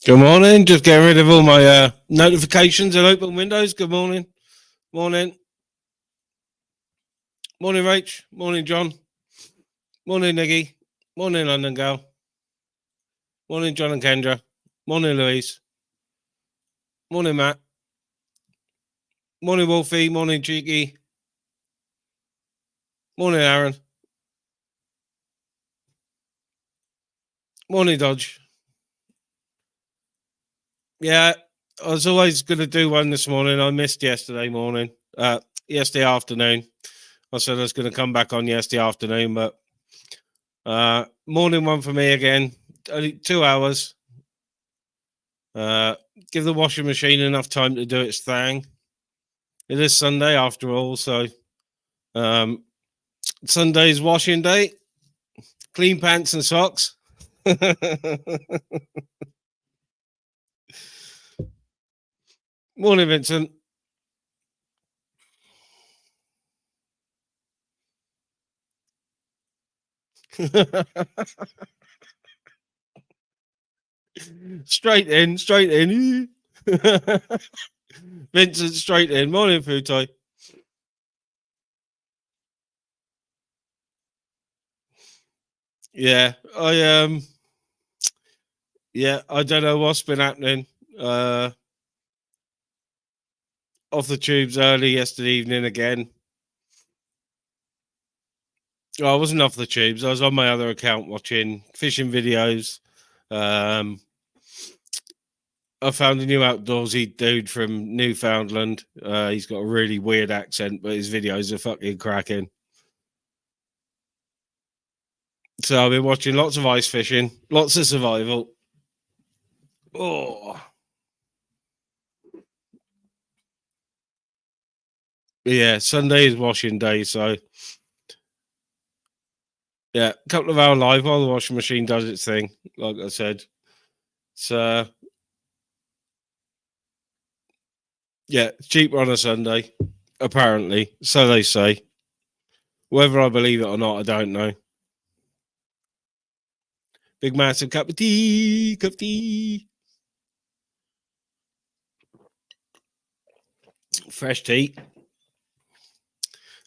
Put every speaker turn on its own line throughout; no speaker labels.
Good morning. Just getting rid of all my notifications and open windows. Good morning. Morning. Morning, Rach. Morning, John. Morning, Niggy. Morning, London Gal. Morning, John and Kendra. Morning, Louise. Morning, Matt. Morning, Wolfie. Morning, Cheeky. Morning, Aaron. Morning, Dodge. Yeah, I was always going to do one this morning. I missed yesterday morning. Yesterday afternoon. I said I was going to come back on yesterday afternoon, but morning one for me again. Only 2 hours. Give the washing machine enough time to do its thing. It is Sunday after all, so Sunday's washing day. Clean pants and socks. Morning, Vincent. Straight in. Vincent, straight in. Morning, Futai. Yeah, I don't know what's been happening. Off the tubes early yesterday evening again. I wasn't off the tubes. I was on my other account watching fishing videos. I found a new outdoorsy dude from Newfoundland. He's got a really weird accent, but his videos are fucking cracking. So I've been watching lots of ice fishing, lots of survival. Oh, yeah. Sunday is washing day, so yeah, a couple of hours live while the washing machine does its thing. Like I said, so yeah, it's cheaper on a Sunday, apparently. So they say. Whether I believe it or not, I don't know. Big massive cup of tea, fresh tea,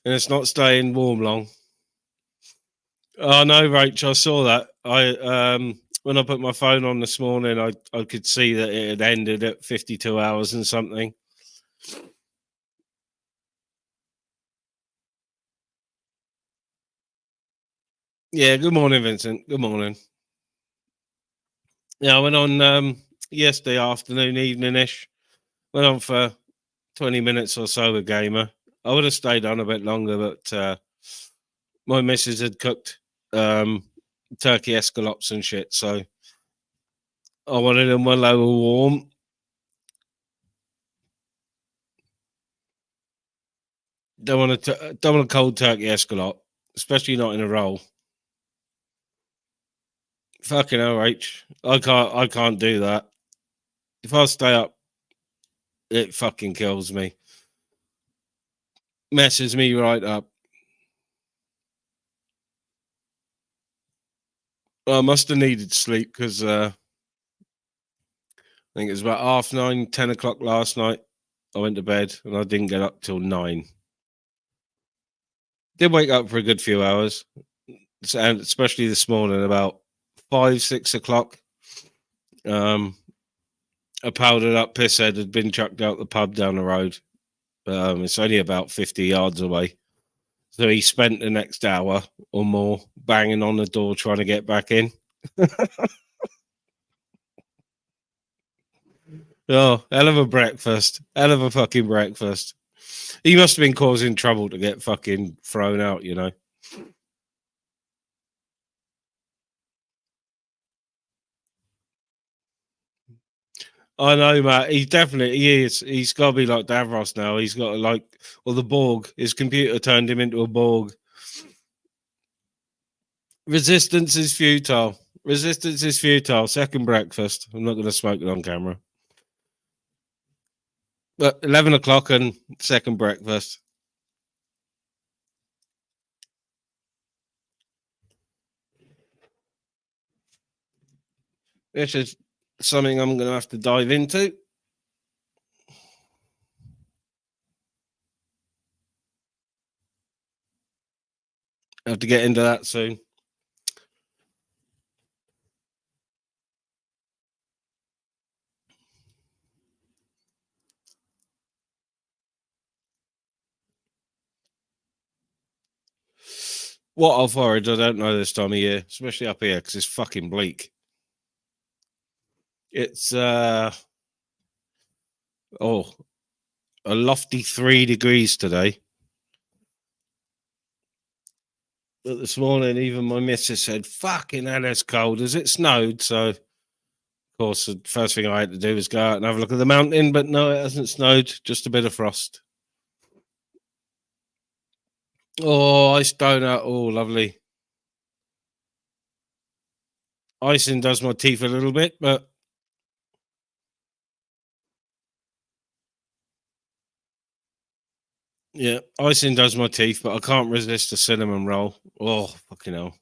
and it's not staying warm long. Oh no, Rach, I saw that. I when I put my phone on this morning, I could see that it had ended at 52 hours and something. Yeah, good morning, Vincent. Good morning. Yeah, I went on yesterday afternoon, evening-ish. Went on for 20 minutes or so with Gamer. I would have stayed on a bit longer, but my missus had cooked turkey escalopes and shit, so I wanted them when they were warm. Don't want a cold turkey escalope, especially not in a roll. Fucking hell, H. I can't do that. If I stay up, it fucking kills me. Messes me right up. I must have needed sleep because I think it was about 9:30, 10 o'clock last night. I went to bed and I didn't get up till 9. Did wake up for a good few hours, and especially this morning about 5, 6 o'clock. A powdered up pisshead had been chucked out the pub down the road. It's only about 50 yards away. So he spent the next hour or more banging on the door trying to get back in. Oh, hell of a breakfast. Hell of a fucking breakfast. He must have been causing trouble to get fucking thrown out, you know. I know, Matt. He is. He's got to be like Davros now. He's got to the Borg. His computer turned him into a Borg. Resistance is futile. Resistance is futile. Second breakfast. I'm not going to smoke it on camera. But 11 o'clock and second breakfast. This is something I'm going to have to dive into. I have to get into that soon. What I'll forage, I don't know this time of year, especially up here because it's fucking bleak. It's a lofty 3 degrees today. But this morning, even my missus said, "Fucking hell, it's cold." As it snowed, so of course the first thing I had to do was go out and have a look at the mountain. But no, it hasn't snowed; just a bit of frost. Oh, ice donut! Oh, lovely. Icing does my teeth a little bit, but yeah, icing does my teeth, but I can't resist a cinnamon roll. Oh, fucking hell.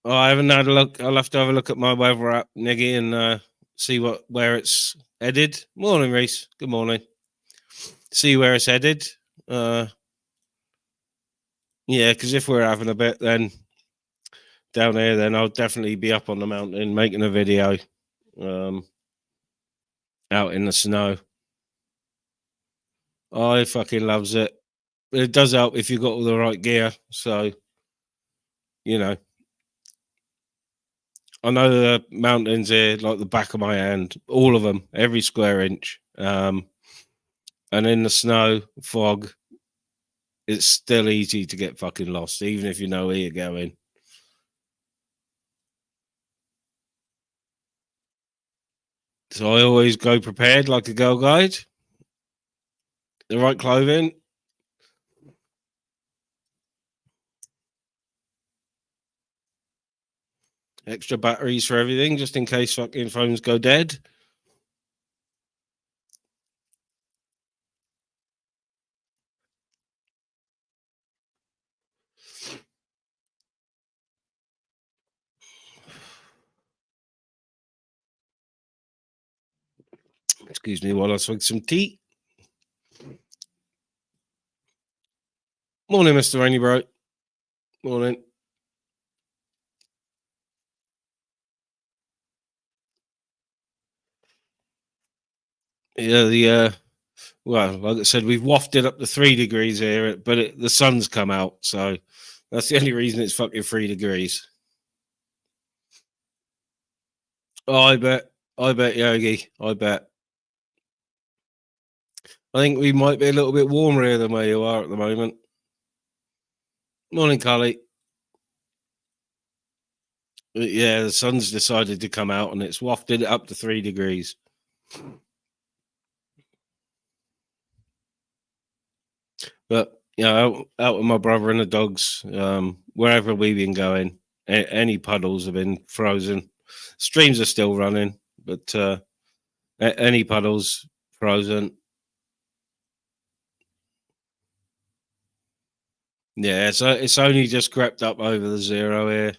Oh, I haven't had a look. I'll have to have a look at my weather app, Niggy, and see where it's headed. Morning, Reese. Good morning. See where it's headed. Yeah, because if we're having a bit, then down here, then I'll definitely be up on the mountain making a video out in the snow. I fucking loves it. It does help if you've got all the right gear. So, you know, I know the mountains here like the back of my hand, all of them, every square inch. And in the snow, fog, it's still easy to get fucking lost, even if you know where you're going. So I always go prepared like a girl guide, the right clothing. Extra batteries for everything, just in case fucking phones go dead. Excuse me while I swig some tea. Morning, Mr. Rainy Bro. Morning. Yeah, well, like I said, we've wafted up to 3 degrees here, but the sun's come out, so that's the only reason it's fucking 3 degrees. Oh, I bet, Yogi. I bet. I think we might be a little bit warmer here than where you are at the moment. Morning, Carly. Yeah, the sun's decided to come out and it's wafted it up to 3 degrees. But out with my brother and the dogs, wherever we've been going, any puddles have been frozen. Streams are still running, but any puddles frozen. Yeah, so it's only just crept up over the zero here.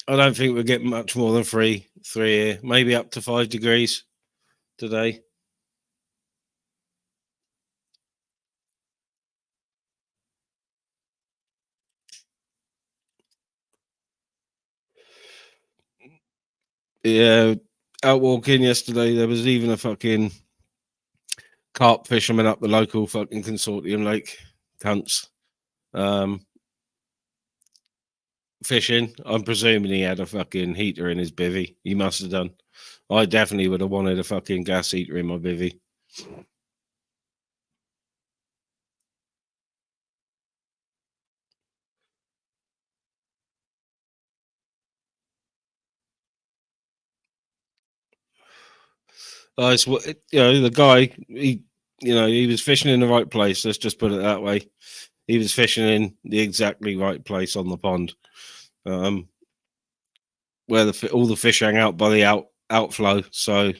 I don't think we're getting much more than three here, maybe up to 5 degrees today. Yeah, out walking yesterday, there was even a fucking carp fisherman up the local fucking consortium lake, cunts, fishing. I'm presuming he had a fucking heater in his bivvy. He must have done. I definitely would have wanted a fucking gas heater in my bivvy. The guy, he was fishing in the right place. Let's just put it that way. He was fishing in the exactly right place on the pond, where all the fish hang out by the outflow. So,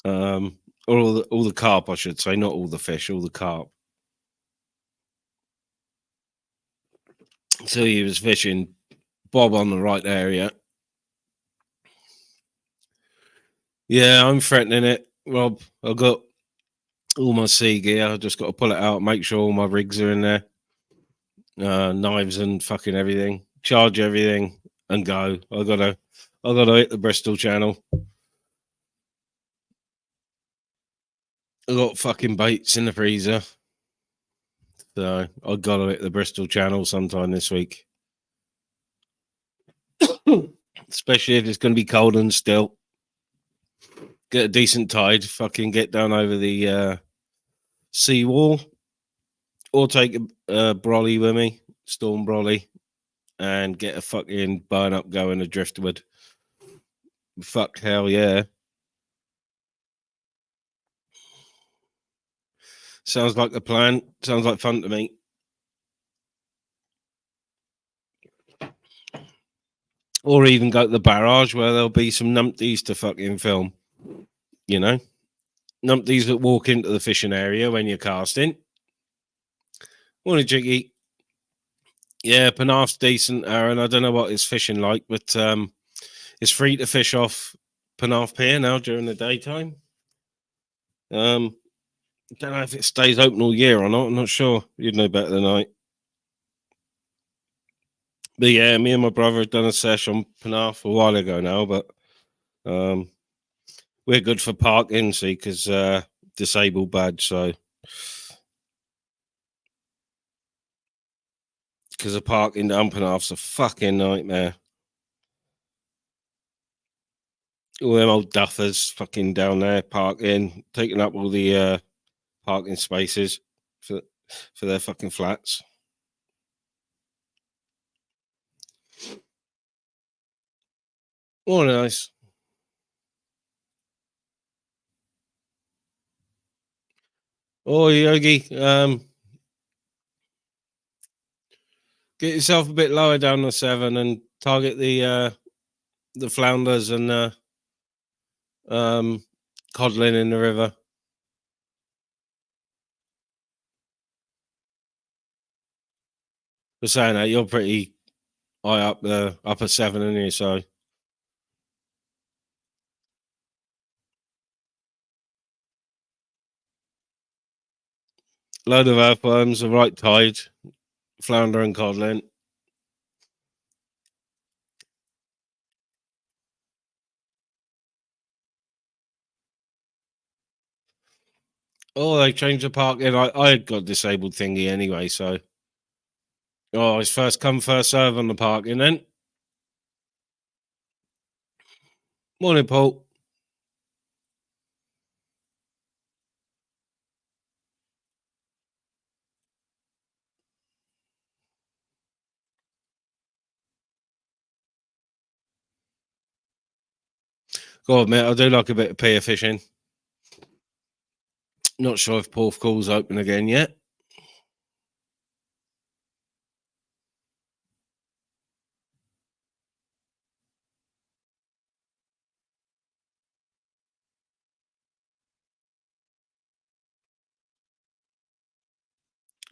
all the carp, I should say, not all the fish, all the carp. So he was fishing bob on the right area. Yeah, I'm threatening it, Rob. I've got all my sea gear. I just got to pull it out, make sure all my rigs are in there, knives and fucking everything, charge everything, and go. I gotta hit the Bristol Channel. I got fucking baits in the freezer, so I gotta hit the Bristol Channel sometime this week. Especially if it's going to be cold and still. Get a decent tide, fucking get down over the sea wall, or take a brolly with me, storm brolly, and get a fucking burn up going a driftwood. Fuck hell yeah. Sounds like the plan. Sounds like fun to me. Or even go to the barrage where there'll be some numpties to fucking film. You know? Numpties that walk into the fishing area when you're casting. Morning, Jiggy. Yeah, Penarth's decent, Aaron. I don't know what it's fishing like, but it's free to fish off Penarth Pier now during the daytime. Don't know if it stays open all year or not. I'm not sure. You'd know better than I. But yeah, me and my brother have done a sesh on Penarth a while ago now, but we're good for parking, see, because disabled badge, so because the parking down Penarth's a fucking nightmare. All them old duffers fucking down there parking, taking up all the parking spaces for their fucking flats. Oh, nice. Oh, Yogi, get yourself a bit lower down the 7 and target the flounders and codling in the river. For saying that, you're pretty high up the upper 7, aren't you? So load of earthworms, the right tide, flounder and codling. Oh, they changed the parking. I had got disabled thingy anyway, so it's first come, first serve on the parking then. Morning, Paul. God, mate, I do like a bit of pier fishing. Not sure if Porthcall's open again yet.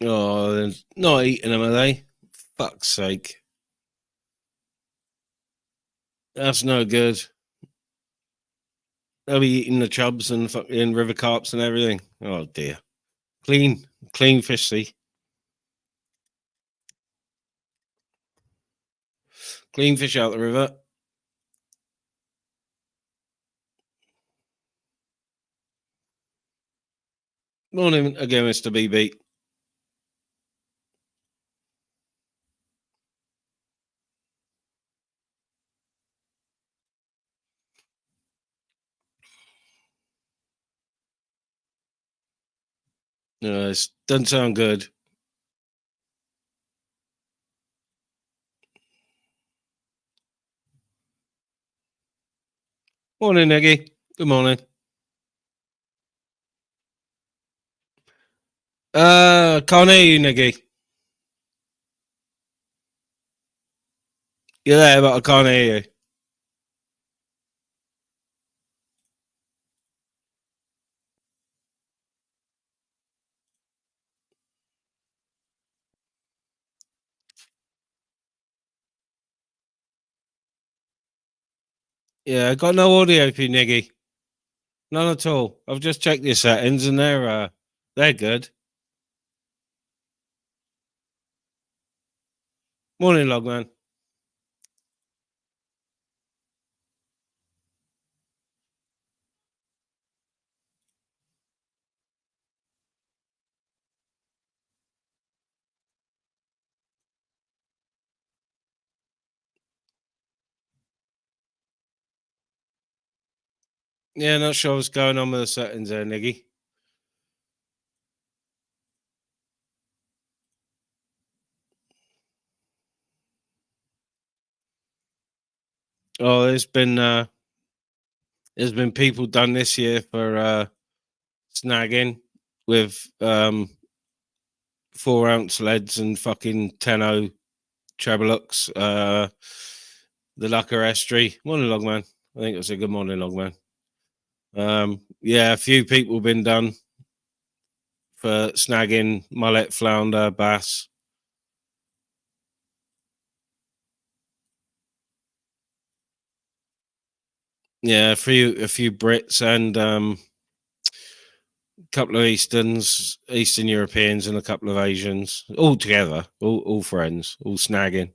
Oh, they're not eating them, are they? Fuck's sake. That's no good. They'll be eating the chubs and fucking river carps and everything. Oh dear. Clean fish, see. Clean fish out the river. Morning again, Mr. BB. It doesn't sound good. Morning, Neggy. Good morning. Can't hear you, Neggy. You're there, but I can't hear you. Yeah, I got no audio for you, Niggy. None at all. I've just checked your settings and they're good. Morning, Logman. Yeah, not sure what's going on with the settings there, Niggy. Oh, there's been people done this year for snagging with 4 ounce leads and fucking 10-0 treble-lux. The Lucker Estuary. Morning, Logman. I think it was a good morning, Logman. Yeah, a few people been done for snagging mullet, flounder, bass. Yeah, a few Brits and a couple of Eastern Europeans, and a couple of Asians, all together, all friends, all snagging.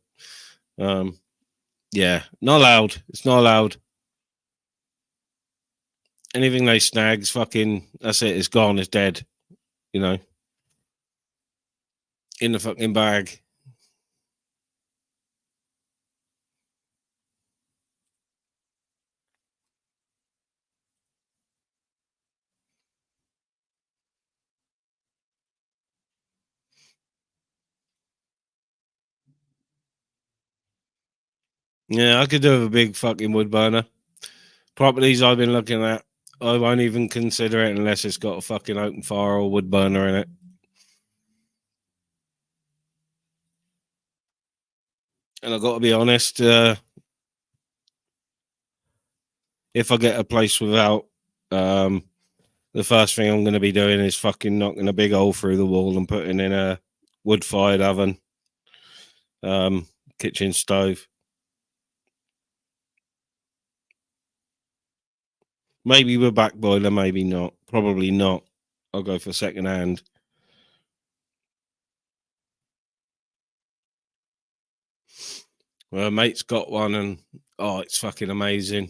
Yeah, not allowed. It's not allowed. Anything they snags, fucking, that's it. It's gone. It's dead. You know, in the fucking bag. Yeah, I could do with a big fucking wood burner. Properties I've been looking at, I won't even consider it unless it's got a fucking open fire or wood burner in it. And I've got to be honest, if I get a place without, the first thing I'm going to be doing is fucking knocking a big hole through the wall and putting in a wood-fired oven, kitchen stove. Maybe with back boiler, maybe not. Probably not. I'll go for second hand. Well, mate's got one, and it's fucking amazing.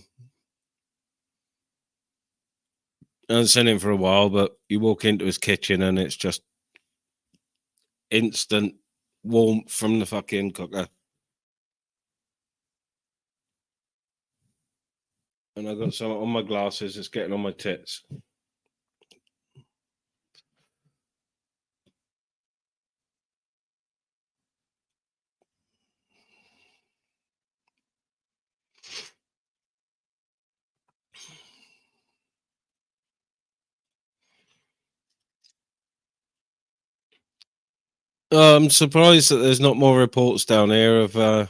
I haven't seen him for a while, but you walk into his kitchen and it's just instant warmth from the fucking cooker. And I've got some on my glasses. It's getting on my tits. I'm surprised that there's not more reports down here of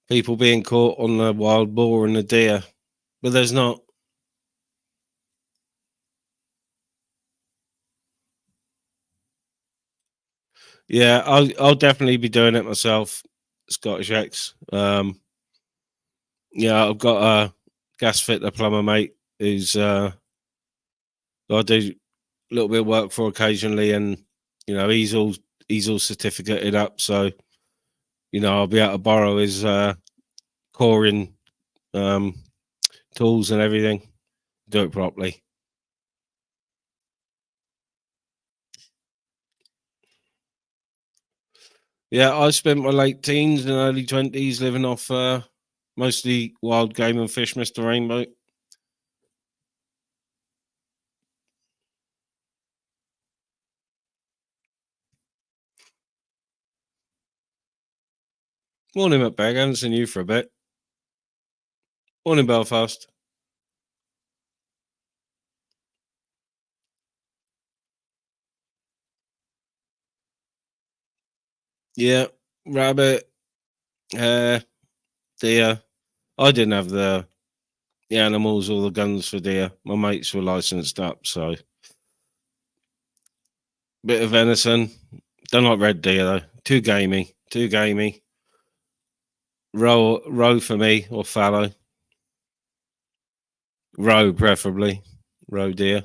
people being caught on the wild boar and the deer, but there's not. Yeah, I'll definitely be doing it myself. Scottish X. Yeah, I've got a gas fitter plumber mate who's I do a little bit of work for occasionally, and he's all certificated up, so I'll be able to borrow his coring um, tools and everything, do it properly. Yeah, I spent my late teens and early 20s living off mostly wild game and fish, Mr. Rainbow. Morning, McBag. I haven't seen you for a bit. Morning, Belfast. Yeah, rabbit, hare, deer. I didn't have the animals or the guns for deer. My mates were licensed up, so bit of venison. Don't like red deer though. Too gamey. Too gamey. Row for me or fallow. Roe, preferably. Roe deer.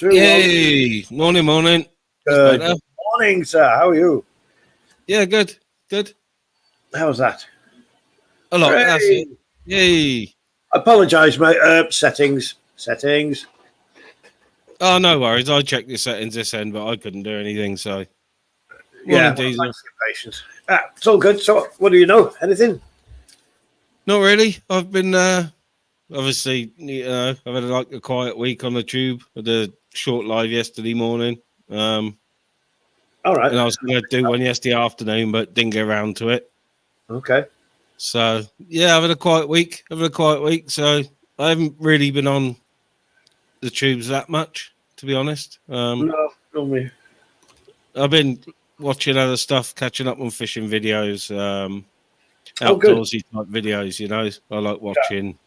Yay! Morning, morning.
Good morning, sir. How are you?
Yeah, good. Good.
How's that?
A lot.
Hooray!
That's it. Yay!
Apologise, mate. Settings.
Oh, no worries. I checked the settings this end, but I couldn't do anything. So,
Yeah,
morning, Diesel.
thanks for your patience. It's all good. So, what do you know? Anything?
Not really. I've been obviously, I've had like a quiet week on the tube. I did a short live yesterday morning.
All right.
And I was going to do one yesterday afternoon, but didn't get around to it.
Okay.
So yeah, I've had a quiet week. So I haven't really been on the tubes that much, to be honest.
No, not me.
I've been watching other stuff, catching up on fishing videos,
Good.
outdoorsy type videos. You know, I like watching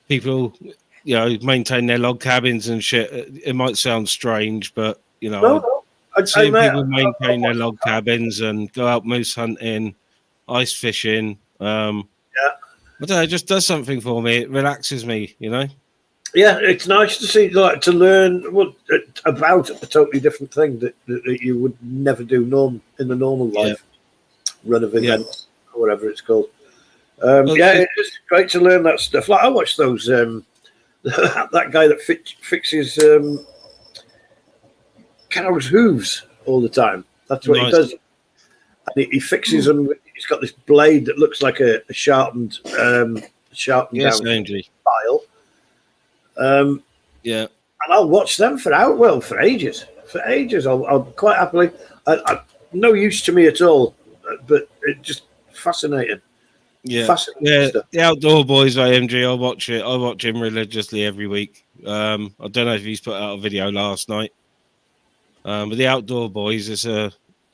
people, maintain their log cabins and shit. It might sound strange, but
No.
seeing people maintain their log cabins and go out moose hunting, ice fishing. I don't know, it just does something for me. It relaxes me,
Yeah, it's nice to see, to learn about a totally different thing that you would never do in the normal life. Run of events, or whatever it's called. It's great to learn that stuff. Like I watch those. That guy that fixes cows' hooves all the time. That's what he does. And he fixes them. He's got this blade that looks like a sharpened down file. And I'll watch them for ages. I'll quite happily. No use to me at all, but it's just fascinating.
Fascinating stuff. The Outdoor Boys AMG, I watch it. I watch him religiously every week. I don't know if he's put out a video last night, but the Outdoor Boys is a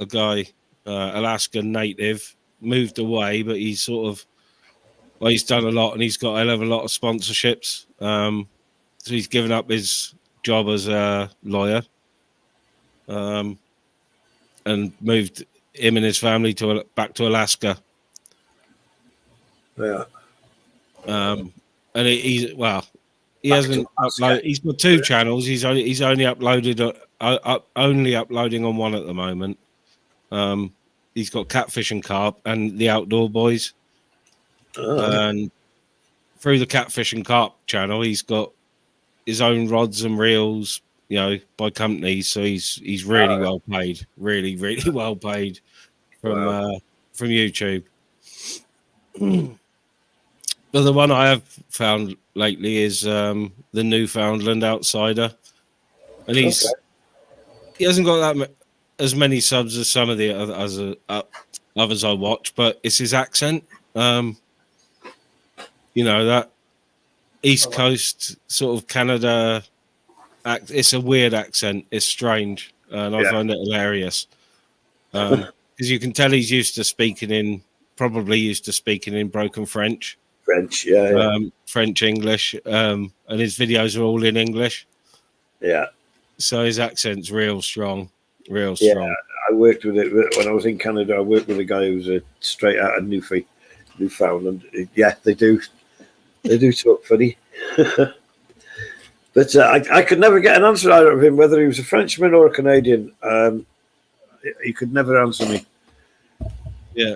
guy, Alaskan native, moved away, but he's he's done a lot, and he's got a hell of a lot of sponsorships. So he's given up his job as a lawyer, and moved him and his family back to Alaska.
Yeah.
And he hasn't uploaded. He's got two channels. He's only uploaded only uploading on one at the moment. He's got Catfish and Carp and the Outdoor Boys. And through the Catfish and Carp channel, he's got his own rods and reels, by companies. So he's really well paid, really, really well paid from YouTube. But the one I have found lately is the Newfoundland Outsider, and he hasn't got as many subs as some of the others I watch, but it's his accent. That East Coast sort of Canada it's a weird accent. It's strange, and I find it hilarious because you can tell he's probably used to speaking in broken French. French, English, and his videos are all in English. Yeah. So his accent's real strong.
I worked with it when I was in Canada. I worked with a guy who was straight out of Newfoundland. Yeah, they do talk funny. But I could never get an answer out of him whether he was a Frenchman or a Canadian. He could never answer me.
Yeah.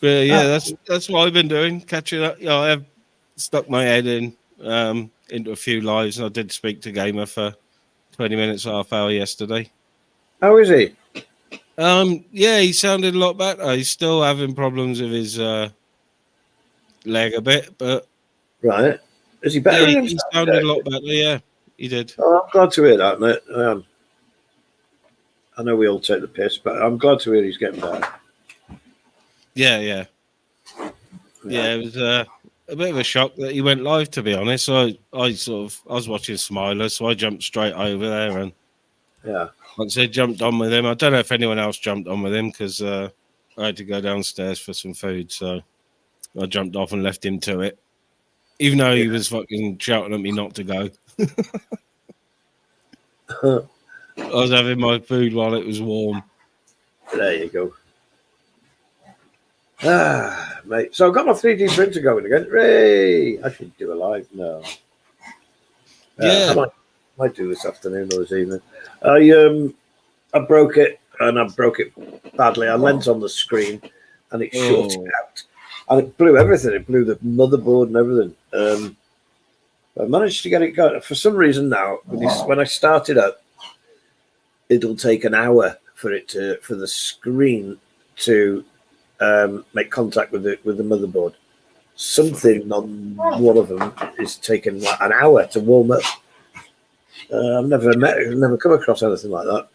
But that's what I've been doing, catching up. I have stuck my head into a few lives, and I did speak to Gamer for 20 minutes, half hour yesterday.
How is he?
He sounded a lot better. He's still having problems with his leg a bit, but
is he better?
Yeah, he sounded a lot better. Yeah, he did.
Oh, I'm glad to hear that, mate. I know we all take the piss, but I'm glad to hear he's getting better.
Yeah. It was a bit of a shock that he went live, to be honest. So I was watching Smiler, so I jumped straight over there, and
Yeah.
Once they jumped on with him, I don't know if anyone else jumped on with him because I had to go downstairs for some food, so I jumped off and left him to it, even though he was fucking shouting at me not to go. I was having my food while it was warm.
There you go. Ah, mate. So I've got my 3D printer going again. Ray! I should do a live now.
Yeah.
I might do this afternoon or this evening. I broke it, and I broke it badly. I leant on the screen, and it shorted out. And it blew everything. It blew the motherboard and everything. I managed to get it going. For some reason now, when I start it up, it'll take an hour for the screen to make contact with the motherboard. Something on one of them is taking like an hour to warm up. I've never come across anything like that.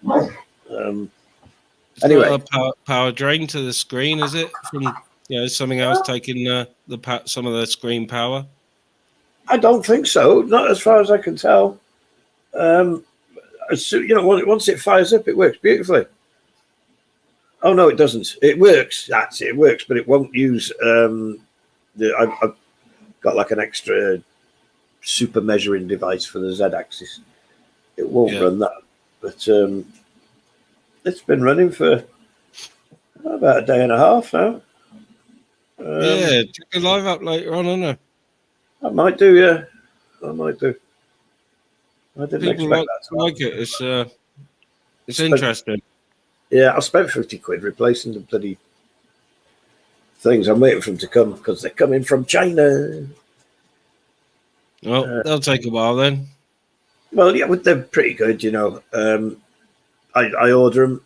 Anyway,
a power drain to the screen, is it? From something else taking some of the screen power?
I don't think so. Not as far as I can tell. Once it fires up, it works beautifully. Oh no, it doesn't. It works. That's it. It works, but it won't use. I've got like an extra super measuring device for the Z-axis. It won't run that, but it's been running for about a day and a half now.
Check a live up later on, isn't it?
I might do, yeah. I might do. I didn't
People
expect that.
Like it. It's interesting.
Yeah, I spent 50 quid replacing the bloody things. I'm waiting for them to come because they're coming from China.
Well, they'll take a while then.
Well, yeah, they're pretty good, you know. I order them.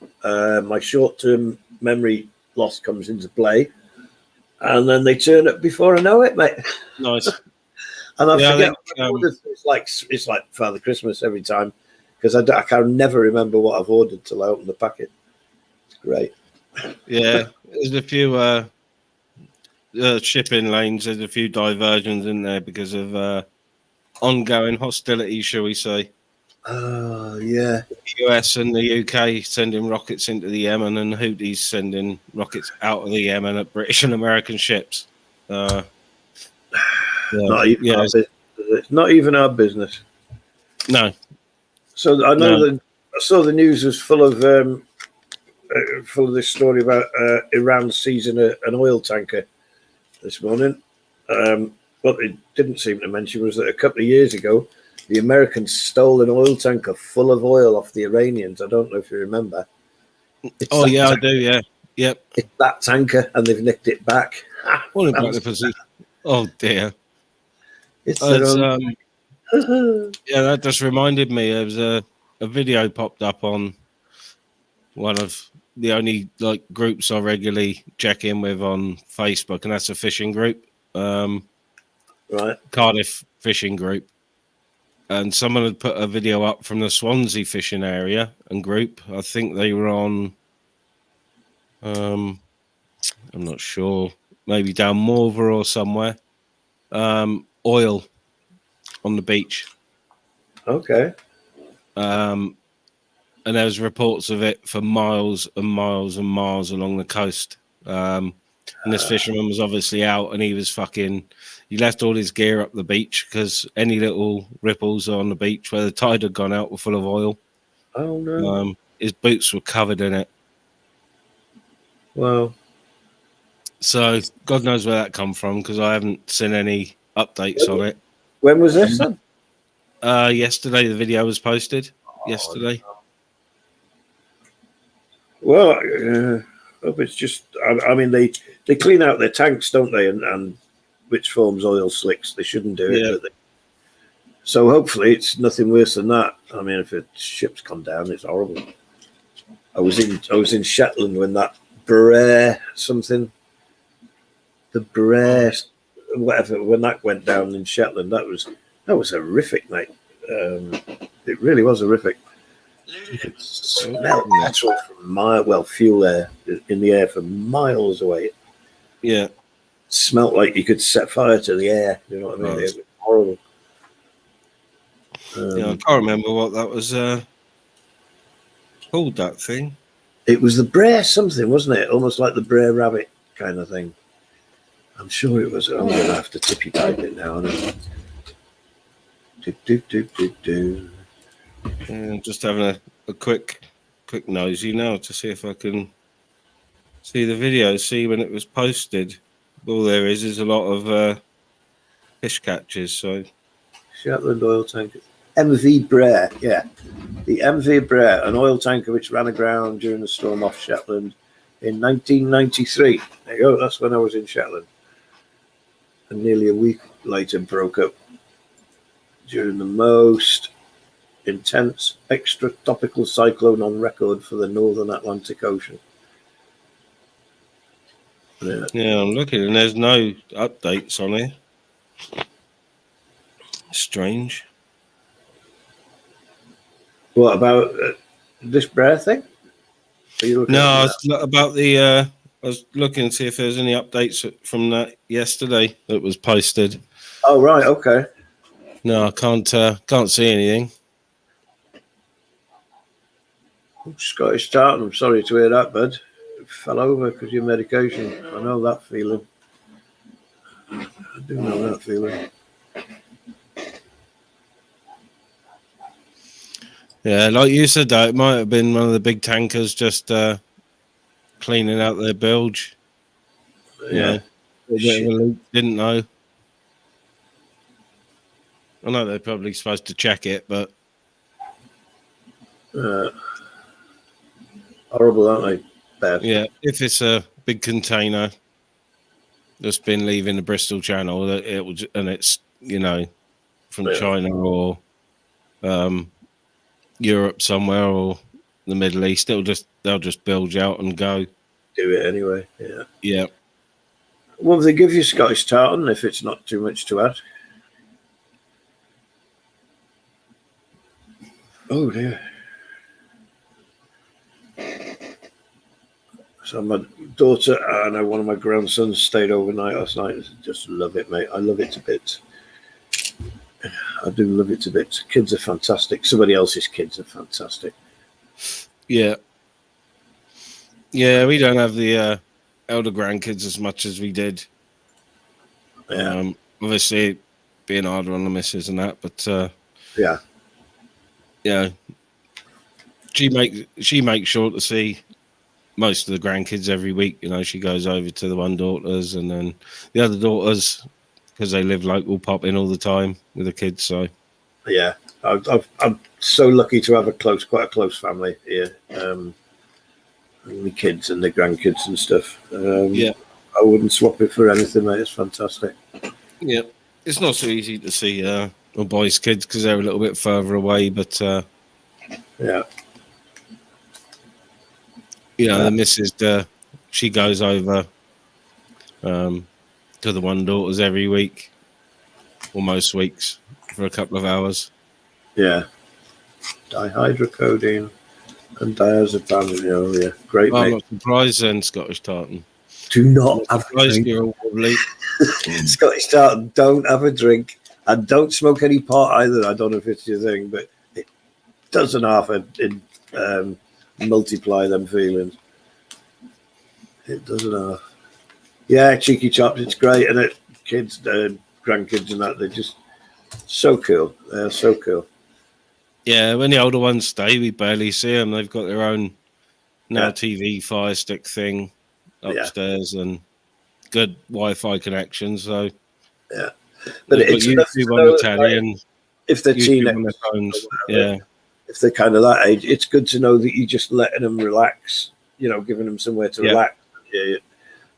My short-term memory loss comes into play, and then they turn up before I know it, mate.
Nice.
And I forget. It's like Father Christmas every time because I can never remember what I've ordered till I open the packet. It's great.
Yeah, there's a few shipping lanes. There's a few diversions in there because of ongoing hostility, shall we say?
Oh yeah.
The US and the UK sending rockets into the Yemen, and Houthis sending rockets out of the Yemen at British and American ships.
Not even our business. It's not even our business.
No.
So I know that I saw the news was full of this story about Iran seizing an oil tanker this morning. What they didn't seem to mention was that a couple of years ago, the Americans stole an oil tanker full of oil off the Iranians. I don't know if you remember.
I do. Yeah. Yep.
It's that tanker, and they've nicked it back.
Oh dear.
It's
yeah, that just reminded me. There was a video popped up on one of the only groups I regularly check in with on Facebook, and that's a fishing group,
right?
Cardiff fishing group. And someone had put a video up from the Swansea fishing area and group. I think they were on. I'm not sure. Maybe down Morver or somewhere. Oil on the beach.
Okay.
And there was reports of it for miles and miles and miles along the coast. And this fisherman was obviously out, and he was he left all his gear up the beach because any little ripples on the beach where the tide had gone out were full of oil.
Oh no.
His boots were covered in it.
Wow.
So God knows where that come from, because I haven't seen any updates on it.
When was this then?
Yesterday. The video was posted yesterday.
No. Well, hope it's just. I mean, they clean out their tanks, don't they? And which forms oil slicks. They shouldn't do it. But so hopefully it's nothing worse than that. I mean, if a ship's come down, it's horrible. I was in Shetland when that Brer something. The Brer, whatever, when that went down in Shetland, that was horrific, mate. It really was horrific. You could smell petrol from fuel air in the air for miles away.
Yeah,
it smelled like you could set fire to the air. You know what I mean? It was horrible.
I can't remember what that was. called that thing?
It was the Brer something, wasn't it? Almost like the Brer Rabbit kind of thing. I'm sure it was. I'm going to have to tippy type it now.
I'm just having a quick nosy now to see if I can see the video, see when it was posted. All there is a lot of fish catches. So
Shetland oil tanker. MV Brer, yeah. The MV Brer, an oil tanker which ran aground during the storm off Shetland in 1993. There you go, that's when I was in Shetland. And nearly a week later broke up during the most intense extratropical cyclone on record for the northern Atlantic Ocean.
Yeah, I'm looking and there's no updates on it. Strange.
What about this Brer thing?
No, about the. I was looking to see if there's any updates from that yesterday that was posted.
Oh right, okay.
No, I can't see anything.
Scottish tartan. I'm sorry to hear that, bud. Fell over because of your medication. I know that feeling. I do know that feeling.
Yeah, like you said, though, it might have been one of the big tankers just cleaning out their bilge.
Yeah.
Didn't know. I know they're probably supposed to check it, but
horrible, aren't they? Bad.
Yeah, if it's a big container that's been leaving the Bristol Channel, and it's from China or Europe somewhere or the Middle East, they'll just bilge out and go.
Do it anyway. Yeah.
Yeah.
Well, they give you Scottish tartan if it's not too much to add. Oh dear. So my daughter and one of my grandsons stayed overnight last night. Just love it, mate. I love it to bits. I do love it to bits. Kids are fantastic. Somebody else's kids are fantastic.
Yeah. Yeah, we don't have the elder grandkids as much as we did.
Yeah.
Obviously, being harder on the missus and that, but
yeah.
Yeah. She makes sure to see most of the grandkids every week. She goes over to the one daughter's, and then the other daughters, because they live local, pop in all the time with the kids. So
yeah, I'm so lucky to have quite a close family here. The kids and the grandkids and stuff.
Yeah,
I wouldn't swap it for anything, mate. It's fantastic.
Yeah, it's not so easy to see my boys' kids because they're a little bit further away, but
yeah.
The missus, she goes over to the one daughter's every week, or most weeks, for a couple of hours.
Yeah. Dihydrocodeine and diazepam. Yeah, great.
I'm not surprised then, Scottish tartan.
Do not have a drink. Scottish tartan, don't have a drink, and don't smoke any pot either. I don't know if it's your thing, but it doesn't half multiply them feelings. It doesn't half. Yeah, cheeky chops, it's great, and kids, grandkids, and that, they're just so cool. They're so cool.
Yeah, when the older ones stay, we barely see them. They've got their own TV Fire Stick thing upstairs and good Wi-Fi connection. So
yeah, but it's
YouTube on the telly, and
if they're teenagers, if they're kind of that age, it's good to know that you're just letting them relax. Giving them somewhere to relax. Yeah,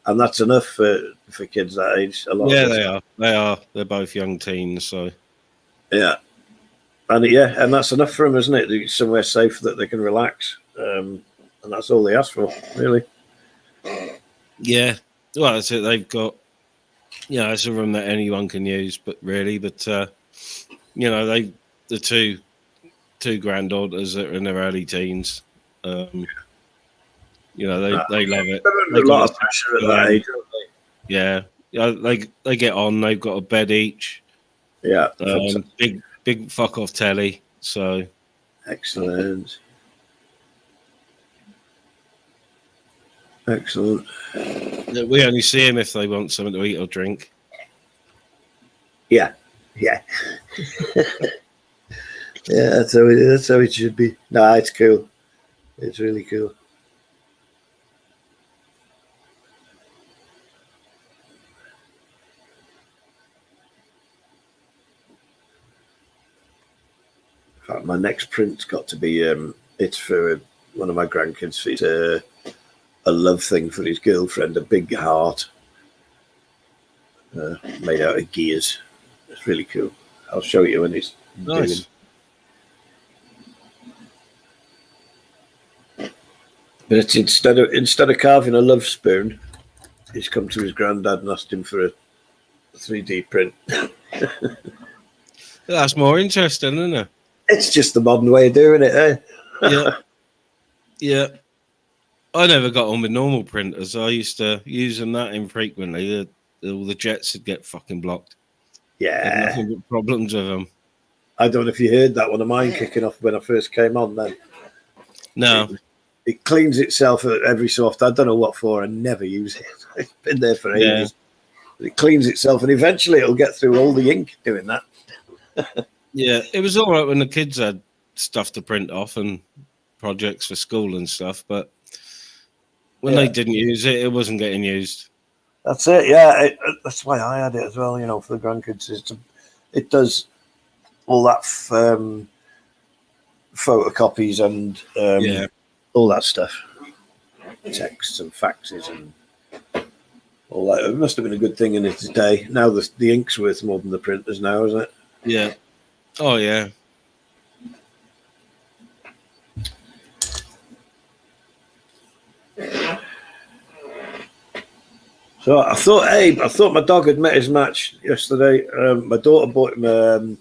and that's enough for kids that age.
They are. They're both young teens, so
yeah. And that's enough for them, isn't it? Somewhere safe that they can relax, and that's all they ask for, really.
Yeah, well, that's it. They've got, it's a room that anyone can use, but the two granddaughters that are in their early teens, they love it.
They're a lot of pressure at that age, aren't they?
Yeah, they get on. They've got a bed each.
Yeah,
big fuck off telly. So
excellent. Excellent.
We only see them if they want something to eat or drink.
Yeah. Yeah. Yeah, that's how it should be. Nah, it's cool. It's really cool. In fact, my next print's got to be it's for one of my grandkids. It's a love thing for his girlfriend, a big heart made out of gears. It's really cool. I'll show you when it's
Nice.
But it's instead of carving a love spoon, he's come to his granddad and asked him for a 3D print.
That's more interesting, isn't it?
It's just the modern way of doing it, eh?
Yeah. Yeah. I never got on with normal printers. I used to use them that infrequently. All the jets would get fucking blocked.
Yeah.
Nothing but problems with them.
I don't know if you heard that one of mine kicking off when I first came on then.
No.
It cleans itself every so often. I don't know what for. I never use it. It's been there for ages. But it cleans itself, and eventually it'll get through all the ink doing that.
Yeah, it was all right when the kids had stuff to print off and projects for school and stuff, but when they didn't use it, it wasn't getting used.
That's it. Yeah, that's why I had it as well. For the grandkids, it does all that photocopies and all that stuff, texts and faxes and all that. It must have been a good thing in its day. Now the ink's worth more than the printers now, isn't it?
Yeah. Oh yeah.
So I thought my dog had met his match yesterday. My daughter bought him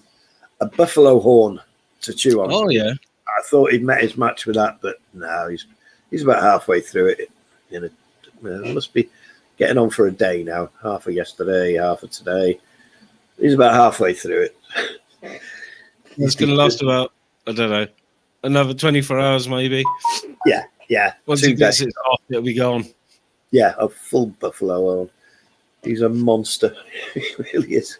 a buffalo horn to chew on.
Oh yeah.
I thought he'd met his match with that, but no, he's about halfway through it. It must be getting on for a day now. Half of yesterday, half of today. He's about halfway through it.
It's going to last about, I don't know, another 24 hours maybe.
Yeah.
Once he gets it off, it'll be gone.
Yeah, a full buffalo horn. He's a monster. He really is.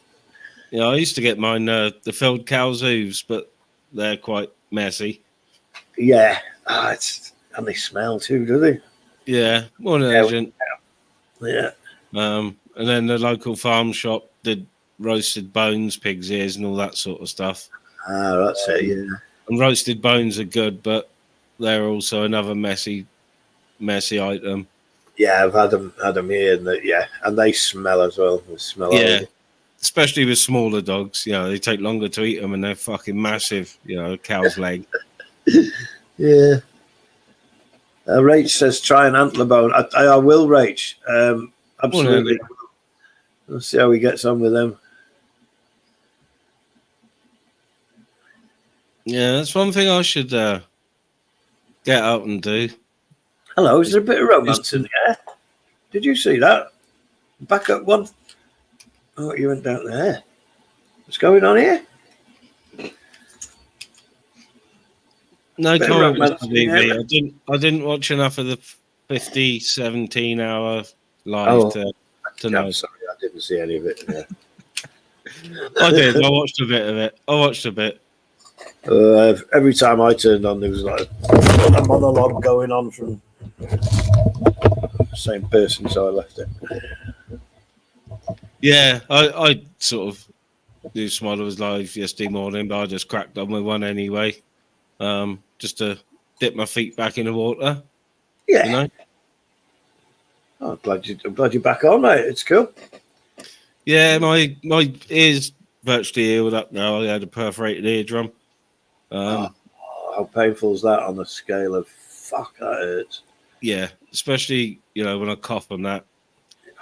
Yeah, I used to get mine the filled cow's hooves, but they're quite messy.
Yeah, and they smell too, do they?
Yeah, more than Asian.
Yeah.
And then the local farm shop did roasted bones, pig's ears, and all that sort of stuff.
Ah, that's it. Yeah.
And roasted bones are good, but they're also another messy item.
Yeah, I've had them here, and they smell as well. They smell.
Yeah. Especially with smaller dogs, they take longer to eat them, and they're fucking massive. Cow's leg.
Yeah. Rach says try an antler bone. I will, Rach. Absolutely. We'll see how he gets on with them.
Yeah, that's one thing I should get out and do.
Hello, is there a bit of romance in the air? Did you see that? Back up one. Oh, you went down there. What's going on here?
No comment on TV. I didn't watch enough of the 17-hour live to know.
Sorry, I didn't see any of it. Yeah.
I did. I watched a bit of it.
Every time I turned on, there was like a monologue going on from the same person, so I left it.
Yeah, I sort of knew Smiley was live yesterday morning, but I just cracked on with one anyway, just to dip my feet back in the water.
Yeah. Oh, I'm glad you're back on, mate. It's cool.
Yeah, my ear's virtually healed up now. I had a perforated eardrum.
How painful is that on the scale of fuck? That hurts.
Yeah, especially when I cough on that,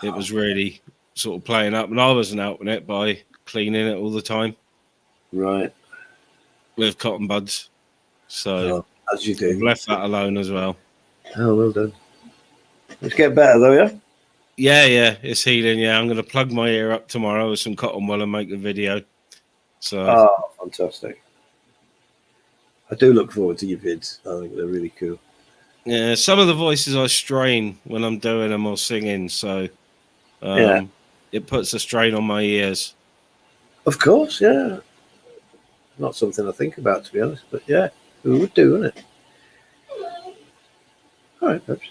it was really sort of playing up, and I wasn't helping it by cleaning it all the time.
Right.
With cotton buds. So
as you do.
I've left that alone as well.
Oh, well done. It's getting better though, yeah?
Yeah, it's healing. Yeah, I'm going to plug my ear up tomorrow with some cotton wool and make a video. So.
Fantastic. I do look forward to your vids. I think they're really cool.
Yeah, some of the voices I strain when I'm doing them or singing, so it puts a strain on my ears.
Of course, yeah. Not something I think about, to be honest, but yeah, who would do, wouldn't it? All right, perhaps.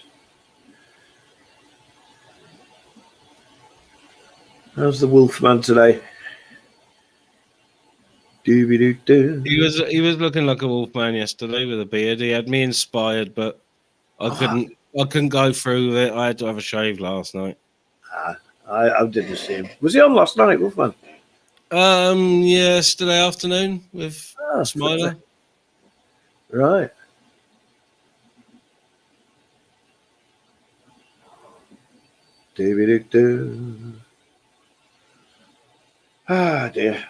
How's the Wolfman today?
He was looking like a wolfman yesterday with a beard. He had me inspired, but I couldn't go through with it. I had to have a shave last night.
I didn't see him. Was he on last night, Wolfman?
Yesterday afternoon with Smiler.
Right. Ah, dear.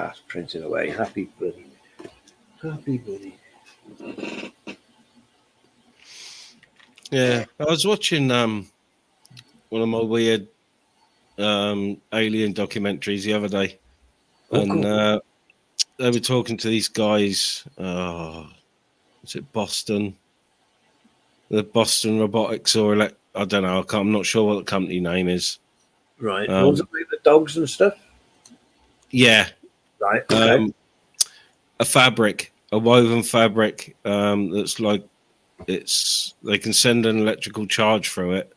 It's printing away. Happy buddy. Happy buddy.
Yeah, I was watching one of my weird alien documentaries the other day, and they were talking to these guys. Was it Boston? The Boston Robotics, or I don't know. I'm not sure what the company name is.
Right. The ones that make the dogs and stuff?
Yeah.
Right. Okay.
A woven fabric that's like they can send an electrical charge through it.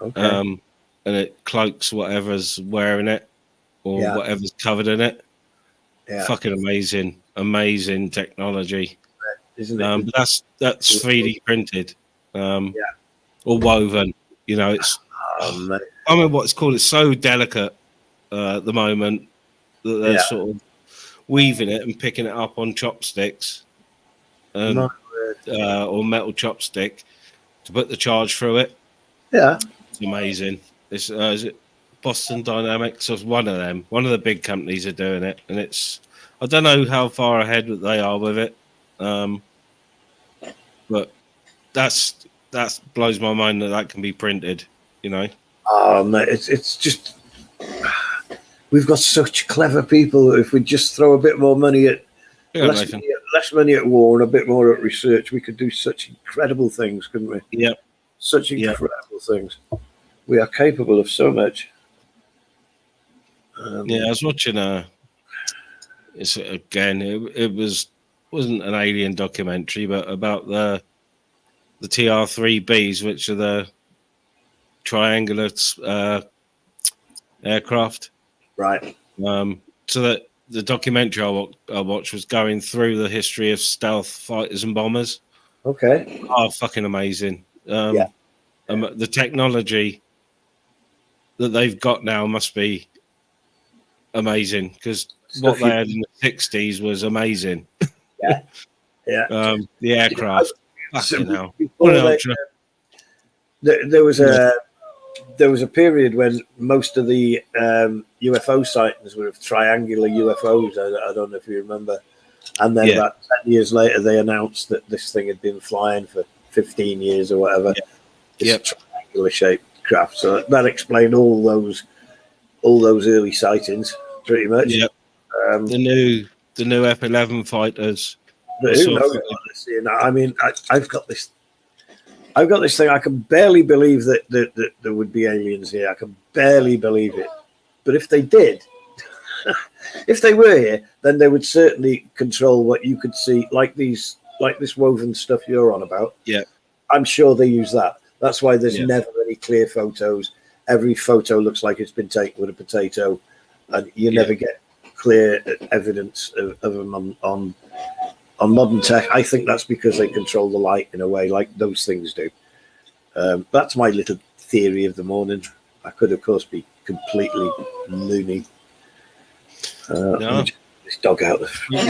Okay.
And it cloaks whatever's wearing it or whatever's covered in it.
Yeah.
Fucking amazing technology.
Isn't it?
That's 3D printed. Or woven. You know, it's I mean what it's called. It's so delicate at the moment that they're sort of weaving it and picking it up on chopsticks or metal chopstick to put the charge through it.
Yeah.
It's amazing. Is it Boston Dynamics? Or one of them. One of the big companies are doing it, and I don't know how far ahead they are with it, but that blows my mind that can be printed. You know.
Mate, it's just we've got such clever people. If we just throw a bit more money at less money at war and a bit more at research, we could do such incredible things, couldn't we?
Yeah.
Such incredible things. We are capable of so much.
I was watching it wasn't an alien documentary, but about the TR-3Bs, which are the triangular aircraft.
Right.
So that the documentary I watched was going through the history of stealth fighters and bombers.
Okay.
Oh, fucking amazing. The technology that they've got now must be amazing, because what they had in the 60s was amazing.
Yeah. Yeah.
The aircraft.
There was a period when most of the UFO sightings were of triangular UFOs. I don't know if you remember. And then about 10 years later, they announced that this thing had been flying for 15 years or whatever. It's a triangular shaped craft. So that explained all those early sightings, pretty much.
Yep. The new F-11 fighters.
I mean, I've got this thing. I can barely believe that there would be aliens here. I can barely believe it. But if they did, if they were here, then they would certainly control what you could see, like this woven stuff you're on about.
Yeah.
I'm sure they use that. That's why there's never any clear photos. Every photo looks like it's been taken with a potato, and you never get clear evidence of them on modern tech. I think that's because they control the light in a way like those things do. That's my little theory of the morning. I could, of course, be completely loony. This dog out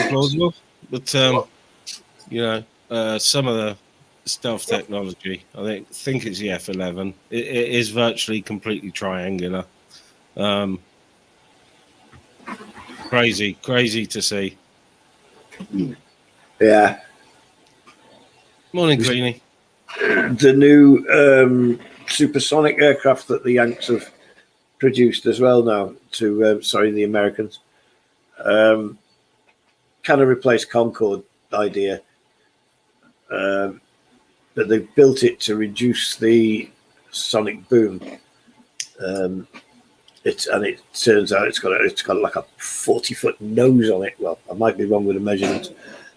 plausible, but some of the stealth technology, I think it's the F-11. It is virtually completely triangular. Crazy to see.
Yeah.
Morning, Queenie.
The new supersonic aircraft that the Yanks have produced as well now the Americans. kind of replace Concorde idea. But they've built it to reduce the sonic boom. It turns out it's got like a 40-foot nose on it. Well, I might be wrong with the measurements,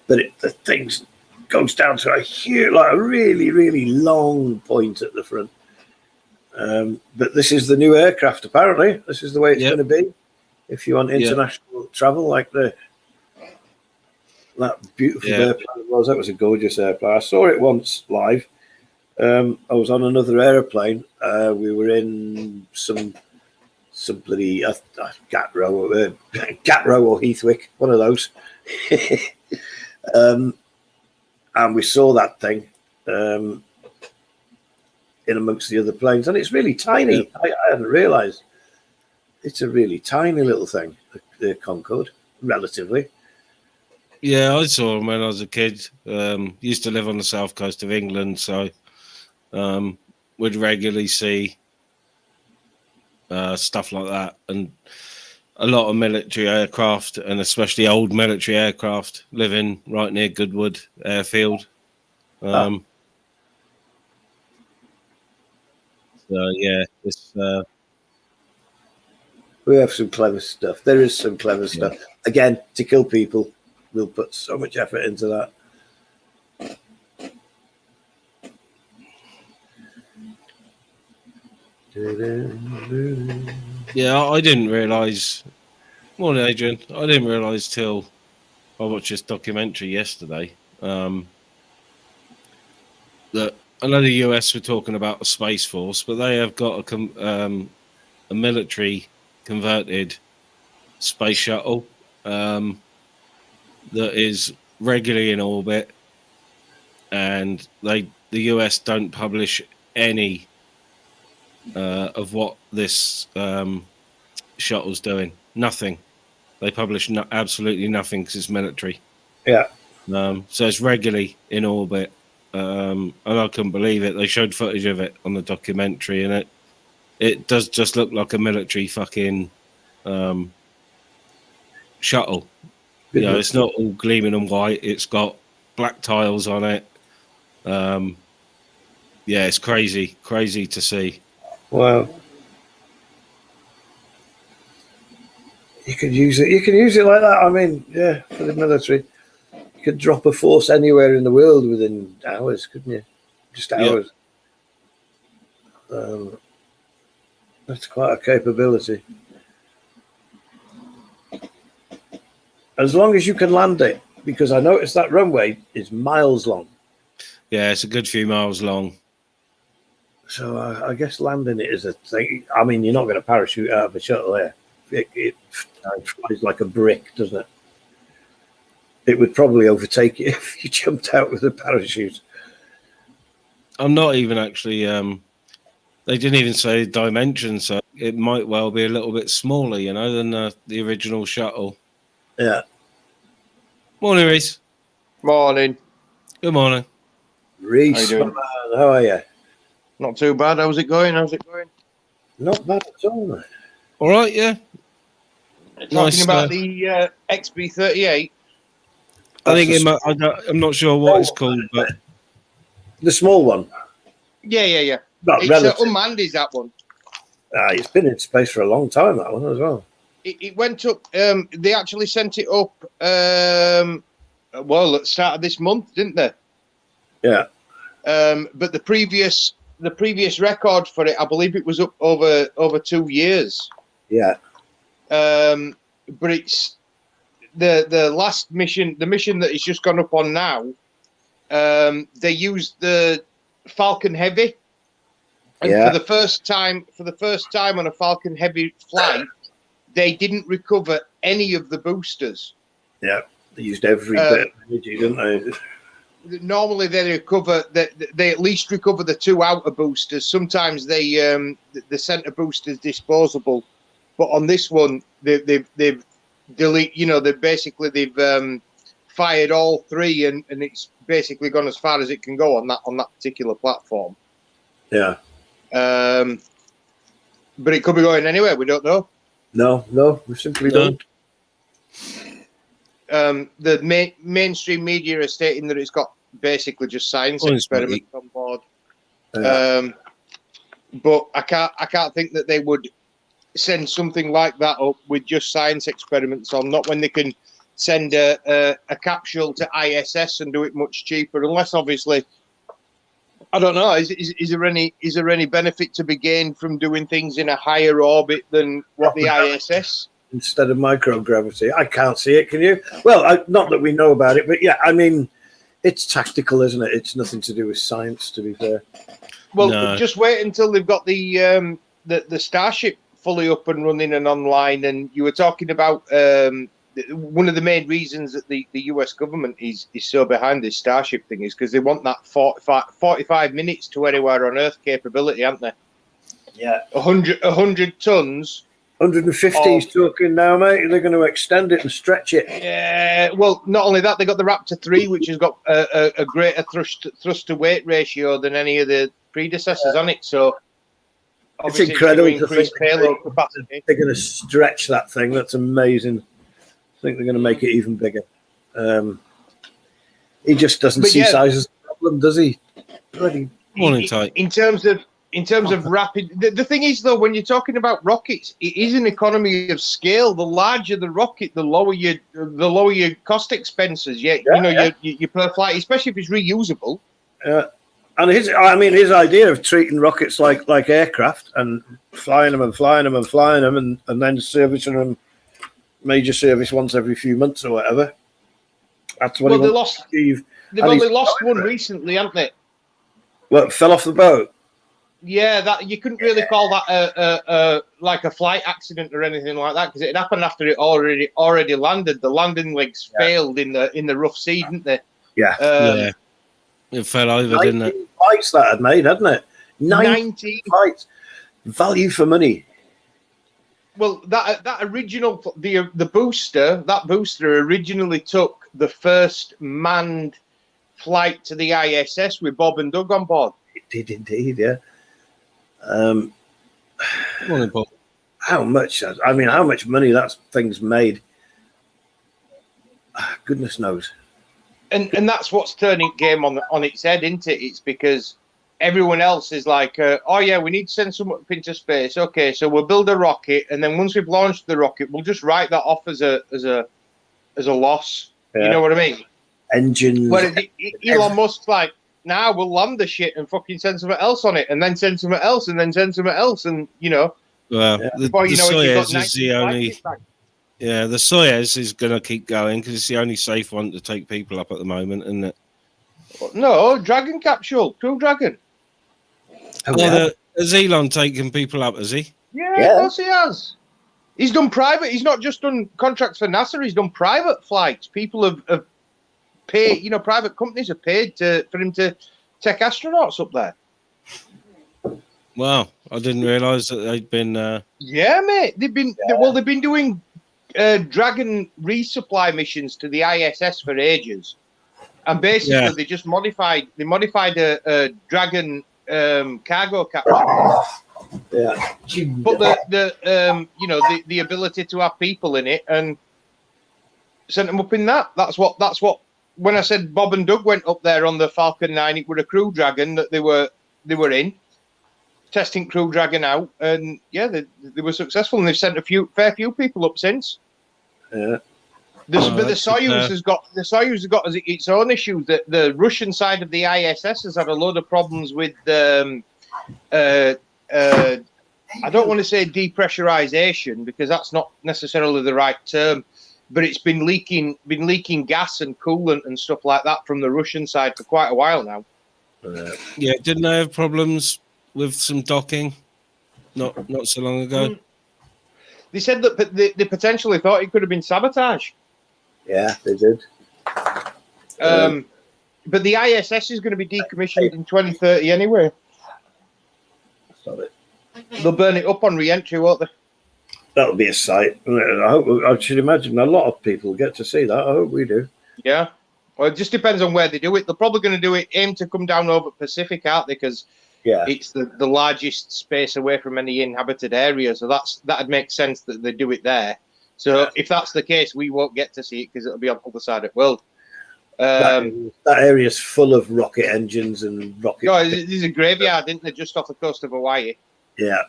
but the thing goes down to a really, really long point at the front. But this is the new aircraft. Apparently, this is the way it's going to be if you want international travel, like that beautiful airplane it was. That was a gorgeous airplane. I saw it once live. I was on another airplane. We were in some bloody Gatro or Heathwick, one of those. And we saw that thing in amongst the other planes, and it's really tiny. I hadn't realised it's a really tiny little thing, the Concorde, relatively.
Yeah, I saw them when I was a kid. Used to live on the south coast of England, so would regularly see stuff like that, and a lot of military aircraft, and especially old military aircraft, living right near Goodwood Airfield. So yeah,
we have some clever stuff. There is some clever stuff. Again, to kill people, we'll put so much effort into that.
Yeah, I didn't realise. Morning, Adrian. I didn't realise till I watched this documentary yesterday that I know the US were talking about the Space Force, but they have got a military converted space shuttle that is regularly in orbit, and the US don't publish any of what this shuttle's doing. Nothing. They publish absolutely nothing because it's military.
Yeah.
So it's regularly in orbit, and I couldn't believe it. They showed footage of it on the documentary, and it does just look like a military fucking shuttle. You know, it's not all gleaming and white. It's got black tiles on it. Yeah, it's crazy to see.
Wow. You could use it. You can use it like that. I mean, yeah, for the military. You could drop a force anywhere in the world within hours, couldn't you? Just hours. That's quite a capability. As long as you can land it, because I noticed that runway is miles long.
Yeah, it's a good few miles long.
So I guess landing it is a thing. I mean, you're not going to parachute out of a shuttle there. It flies like a brick, doesn't it? It would probably overtake you if you jumped out with a parachute.
I'm not even actually. They didn't even say dimensions, so it might well be a little bit smaller, you know, than the original shuttle.
Yeah.
Morning, Reese.
Morning.
Good morning,
Reese. How are you?
Not too bad. How's it going?
Not bad at all, mate.
All right, yeah.
Talking about the XB38.
I think I'm not sure what it's called, but
the small one.
Yeah.
Not
it's unmanned, is that one?
It's been in space for a long time, that one as well.
It went up. They actually sent it up. Well, at the start of this month, didn't they?
Yeah.
But the previous record for it, I believe it was up over 2 years.
Yeah.
But it's the last mission, the mission that it's just gone up on now. They used the Falcon Heavy, and for the first time on a Falcon Heavy flight, they didn't recover any of the boosters. Yeah,
they used every bit of energy, didn't they?
Normally they recover they at least recover the two outer boosters. Sometimes the center booster is disposable, but on this one they've delete. You know, they've fired all three, and it's basically gone as far as it can go on that particular platform.
Yeah.
But it could be going anywhere. We don't know.
No, we simply don't.
the mainstream media are stating that it's got basically just science experiments on board. But I can't think that they would send something like that up with just science experiments on. Not when they can send a capsule to ISS and do it much cheaper, unless obviously. I don't know. Is there any benefit to be gained from doing things in a higher orbit than what the ISS?
Instead of microgravity, I can't see it. Can you? Well, not that we know about it, but yeah, I mean, it's tactical, isn't it? It's nothing to do with science, to be fair.
Well, just wait until they've got the Starship fully up and running and online. And you were talking about one of the main reasons that the US government is so behind this Starship thing is because they want that 45 minutes to anywhere on Earth capability, aren't they?
Yeah.
100 tons.
150 is talking now, mate. They're going to extend it and stretch it.
Yeah. Well, not only that, they got the Raptor 3, which has got a greater thrust to weight ratio than any of the predecessors on it. So
it's incredible
to increase payload capacity.
They're going to stretch that thing. That's amazing. I think they're going to make it even bigger. He just doesn't see size as a problem, does he? Bloody
in terms of rapid, the thing is though, when you're talking about rockets, it is an economy of scale. The larger the rocket, the lower your cost expenses. Your per flight, especially if it's reusable.
And his idea of treating rockets like aircraft and flying them and then servicing them, major service once every few months or whatever. That's what he wants to achieve.
They've only lost one recently, haven't they?
Well, fell off the boat.
Yeah, that you couldn't really call that like a flight accident or anything like that because it happened after it already landed. The landing legs failed in the rough sea, didn't they?
Yeah.
It fell over, didn't it?
19 flights that had made, hadn't it? 19 flights. Value for money.
Well, that original the booster originally took the first manned flight to the ISS with Bob and Doug on board.
It did indeed, yeah. How much money that thing's made? Goodness knows.
And that's what's turning game on its head, isn't it? It's because everyone else is like, oh yeah, we need to send someone up into space. Okay, so we'll build a rocket, and then once we've launched the rocket, we'll just write that off as a loss. Yeah. You know what I mean?
Engines.
Well, Elon Musk's like, now we'll land the shit and fucking send something else on it, and then send something else, and then send something else, and you know.
Well, the Soyuz is the only. Yeah, the Soyuz is going to keep going because it's the only safe one to take people up at the moment, isn't it?
No, Dragon capsule, Crew Dragon.
Has Elon taken people up, has he?
Yeah, of course he has. He's done private. He's not just done contracts for NASA. He's done private flights. People have paid, private companies have paid for him to take astronauts up there.
Wow, I didn't realise that they'd been...
Yeah, mate. They've been doing Dragon resupply missions to the ISS for ages. And basically, they just modified a Dragon cargo capsule.
Yeah,
but the ability to have people in it and sent them up in that. That's what. When I said Bob and Doug went up there on the Falcon 9, it was a Crew Dragon that they were in, testing Crew Dragon out, and they were successful, and they've sent a fair few people up since.
Yeah.
But the Soyuz has got its own issues. That the Russian side of the ISS has had a load of problems with I don't want to say depressurization because that's not necessarily the right term, but it's been leaking gas and coolant and stuff like that from the Russian side for quite a while now.
Yeah, didn't they have problems with some docking not so long ago?
They said that they potentially thought it could have been sabotage.
Yeah, they did.
But the ISS is going to be decommissioned in 2030 anyway.
Stop it.
They'll burn it up on re-entry, won't they?
That'll be a sight. I should imagine a lot of people get to see that. I hope we do.
Yeah. Well, it just depends on where they do it. They're probably going to do it, aim to come down over Pacific, aren't they? Because it's the largest space away from any inhabited area. So that'd make sense that they do it there. So if that's the case, we won't get to see it because it'll be on the other side of the world.
That area is full of rocket engines and rocket.
No, there's a graveyard, isn't there, just off the coast of Hawaii?
Yeah.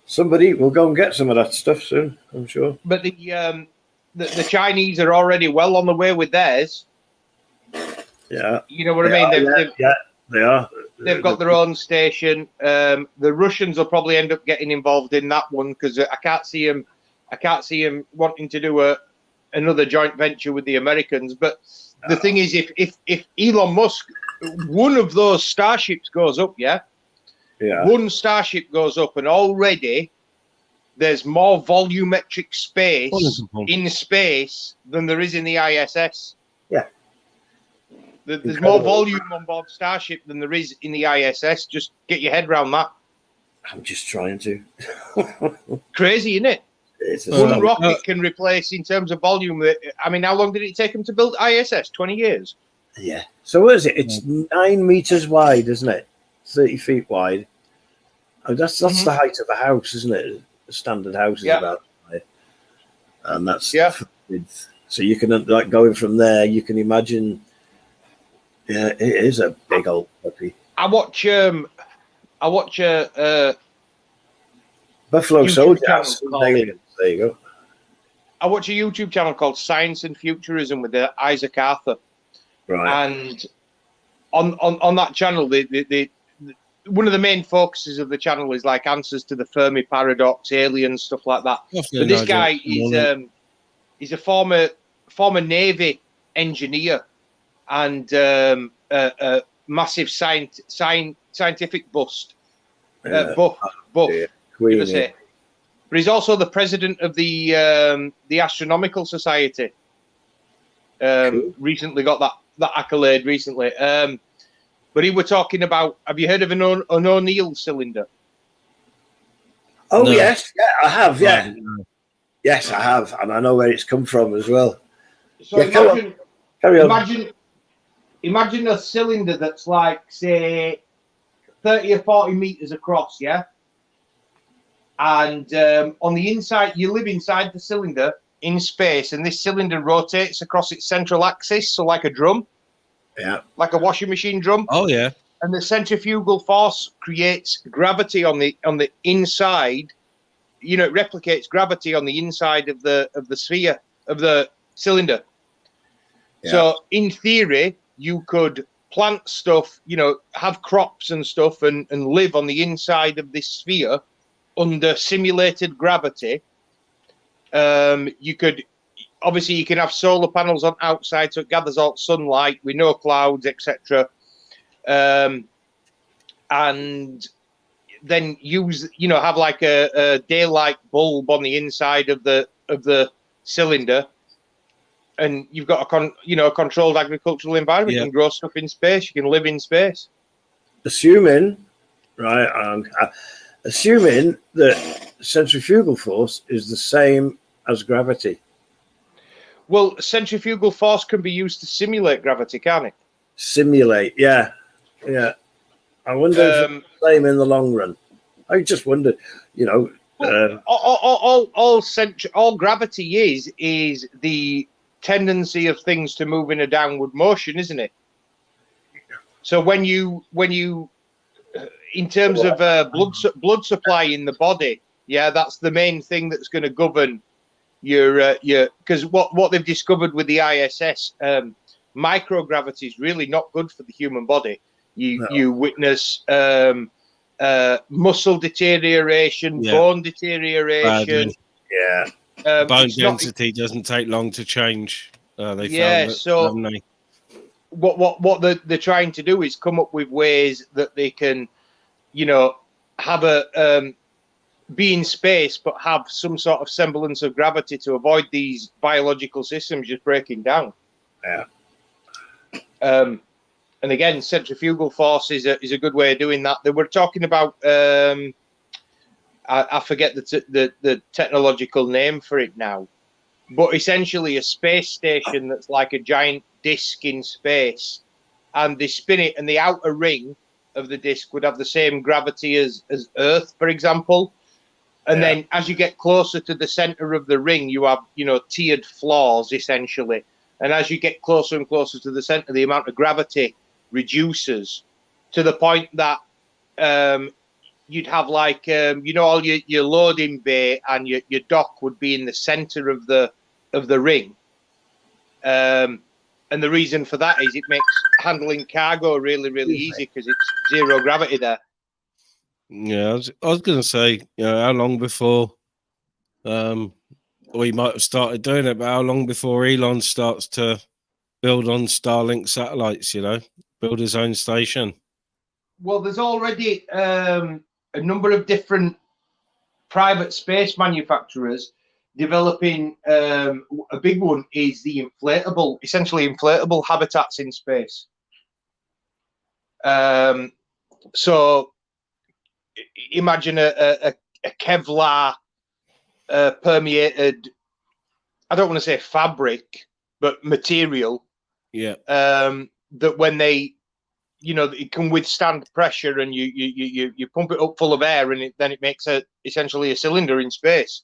Somebody will go and get some of that stuff soon, I'm sure.
But the Chinese are already well on the way with theirs.
Yeah.
You know what I mean?
They are.
They've got their own station. The Russians will probably end up getting involved in that one because I can't see them wanting to do another joint venture with the Americans. But the thing is, if Elon Musk, one of those starships goes up, one starship goes up, and already there's more volumetric space in space than there is in the ISS.
Yeah.
There's more volume on board Starship than there is in the ISS. Just get your head around that.
I'm just trying to.
Crazy, isn't it? One rocket can replace, in terms of volume. I mean, how long did it take them to build ISS? 20 years.
Yeah. So what is it? It's 9 meters wide, isn't it? 30 feet wide. Oh, that's the height of a house, isn't it? A standard house is about that. And that's so you can, like, going from there, you can imagine. Yeah, it is a big old puppy.
I watch
Buffalo
YouTube
Soldiers and aliens. There you go.
I watch a YouTube channel called Science and Futurism with Isaac Arthur.
Right.
And on that channel, one of the main focuses of the channel is like answers to the Fermi paradox, aliens, stuff like that. But this guy is a former Navy engineer and a massive scientific buff.
Queen,
say. But he's also the president of the Astronomical Society.
Cool.
Recently got that accolade recently. But he were talking about, have you heard of an O'Neill cylinder?
Oh, no. Yes. Yeah, I have. Yeah. Yes, I have. And I know where it's come from as well.
So
carry on.
Imagine a cylinder that's like, say, 30 or 40 meters across, yeah? And on the inside, you live inside the cylinder in space, and this cylinder rotates across its central axis, so like a drum.
Yeah.
Like a washing machine drum.
Oh, yeah.
And the centrifugal force creates gravity on the inside. You know, it replicates gravity on the inside of the sphere, of the cylinder. Yeah. So in theory, you could plant stuff, you know, have crops and stuff and live on the inside of this sphere under simulated gravity. You could, obviously you can have solar panels on outside so it gathers all sunlight with no clouds, etc. And then use, you know, have like a daylight bulb on the inside of the cylinder. And you've got a controlled agricultural environment. You can grow stuff in space. You can live in space.
Assuming that centrifugal force is the same as gravity.
Well, centrifugal force can be used to simulate gravity, can't it?
Simulate, yeah. I wonder if it's the same in the long run. I just wondered, you know.
All gravity is the tendency of things to move in a downward motion, isn't it? So when you in terms of blood supply in the body, that's the main thing that's going to govern your because what they've discovered with the ISS, microgravity is really not good for the human body. You witness muscle deterioration, bone deteroration.
Bone density doesn't take long to change. They found that,
so what they're trying to do is come up with ways that they can, you know, have be in space but have some sort of semblance of gravity to avoid these biological systems just breaking down. And again, centrifugal force is a good way of doing that. They were talking about I forget the technological name for it now, but essentially a space station that's like a giant disc in space, and they spin it, and the outer ring of the disc would have the same gravity as Earth, for example. And then as you get closer to the center of the ring, you have, tiered floors essentially. And as you get closer and closer to the center, the amount of gravity reduces to the point that you'd have like, all your loading bay and your dock would be in the center of the ring. And the reason for that is it makes handling cargo really, really easy because it's zero gravity there.
Yeah, I was going to say, how long before we might have started doing it, but how long before Elon starts to build on Starlink satellites, build his own station?
Well, there's already a number of different private space manufacturers developing. A big one is the essentially inflatable habitats in space. So imagine a Kevlar permeated, I don't want to say fabric, but material.
Yeah.
That when they, it can withstand pressure, and you pump it up full of air, and then it makes essentially a cylinder in space,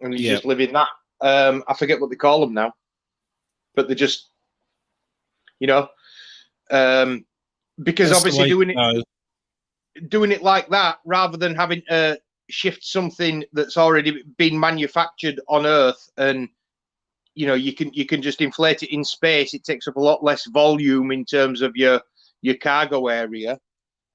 and you just live in that. I forget what they call them now, but they're just, because that's obviously doing it like that, rather than having to shift something that's already been manufactured on Earth, and you can just inflate it in space. It takes up a lot less volume in terms of your cargo area,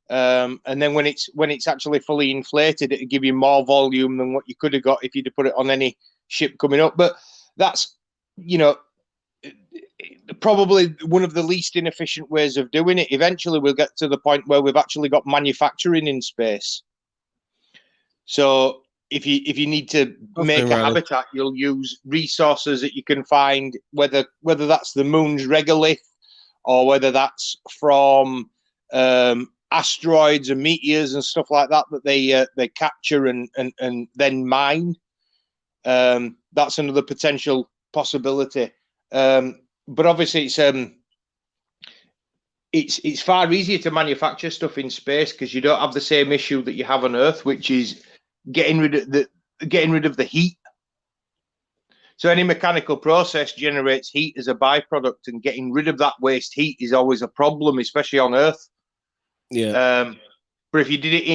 and then when it's actually fully inflated, it'll give you more volume than what you could have got if you'd have put it on any ship coming up. But that's probably one of the least inefficient ways of doing it. Eventually we'll get to the point where we've actually got manufacturing in space. So if you need to make a habitat, you'll use resources that you can find, whether that's the moon's regolith, or whether that's from asteroids and meteors and stuff like that they capture and then mine. That's another potential possibility. But obviously it's far easier to manufacture stuff in space because you don't have the same issue that you have on Earth, which is getting rid of the heat. So any mechanical process generates heat as a byproduct, and getting rid of that waste heat is always a problem, especially on Earth.
Yeah.
But if you did it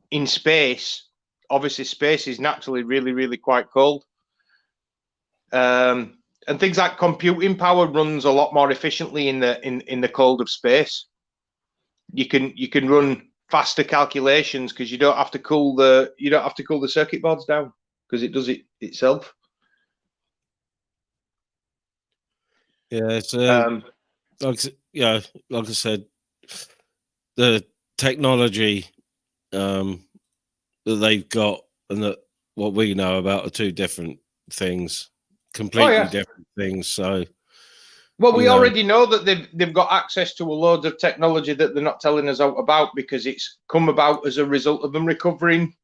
in space, obviously space is naturally really, really quite cold. And things like computing power runs a lot more efficiently in the cold of space. You can run faster calculations because you don't have to cool the circuit boards down because it does it itself.
Yeah, it's like I said, the technology that they've got and that what we know about are two different things, completely different things. So,
well, we already know that they've got access to a load of technology that they're not telling us out about because it's come about as a result of them recovering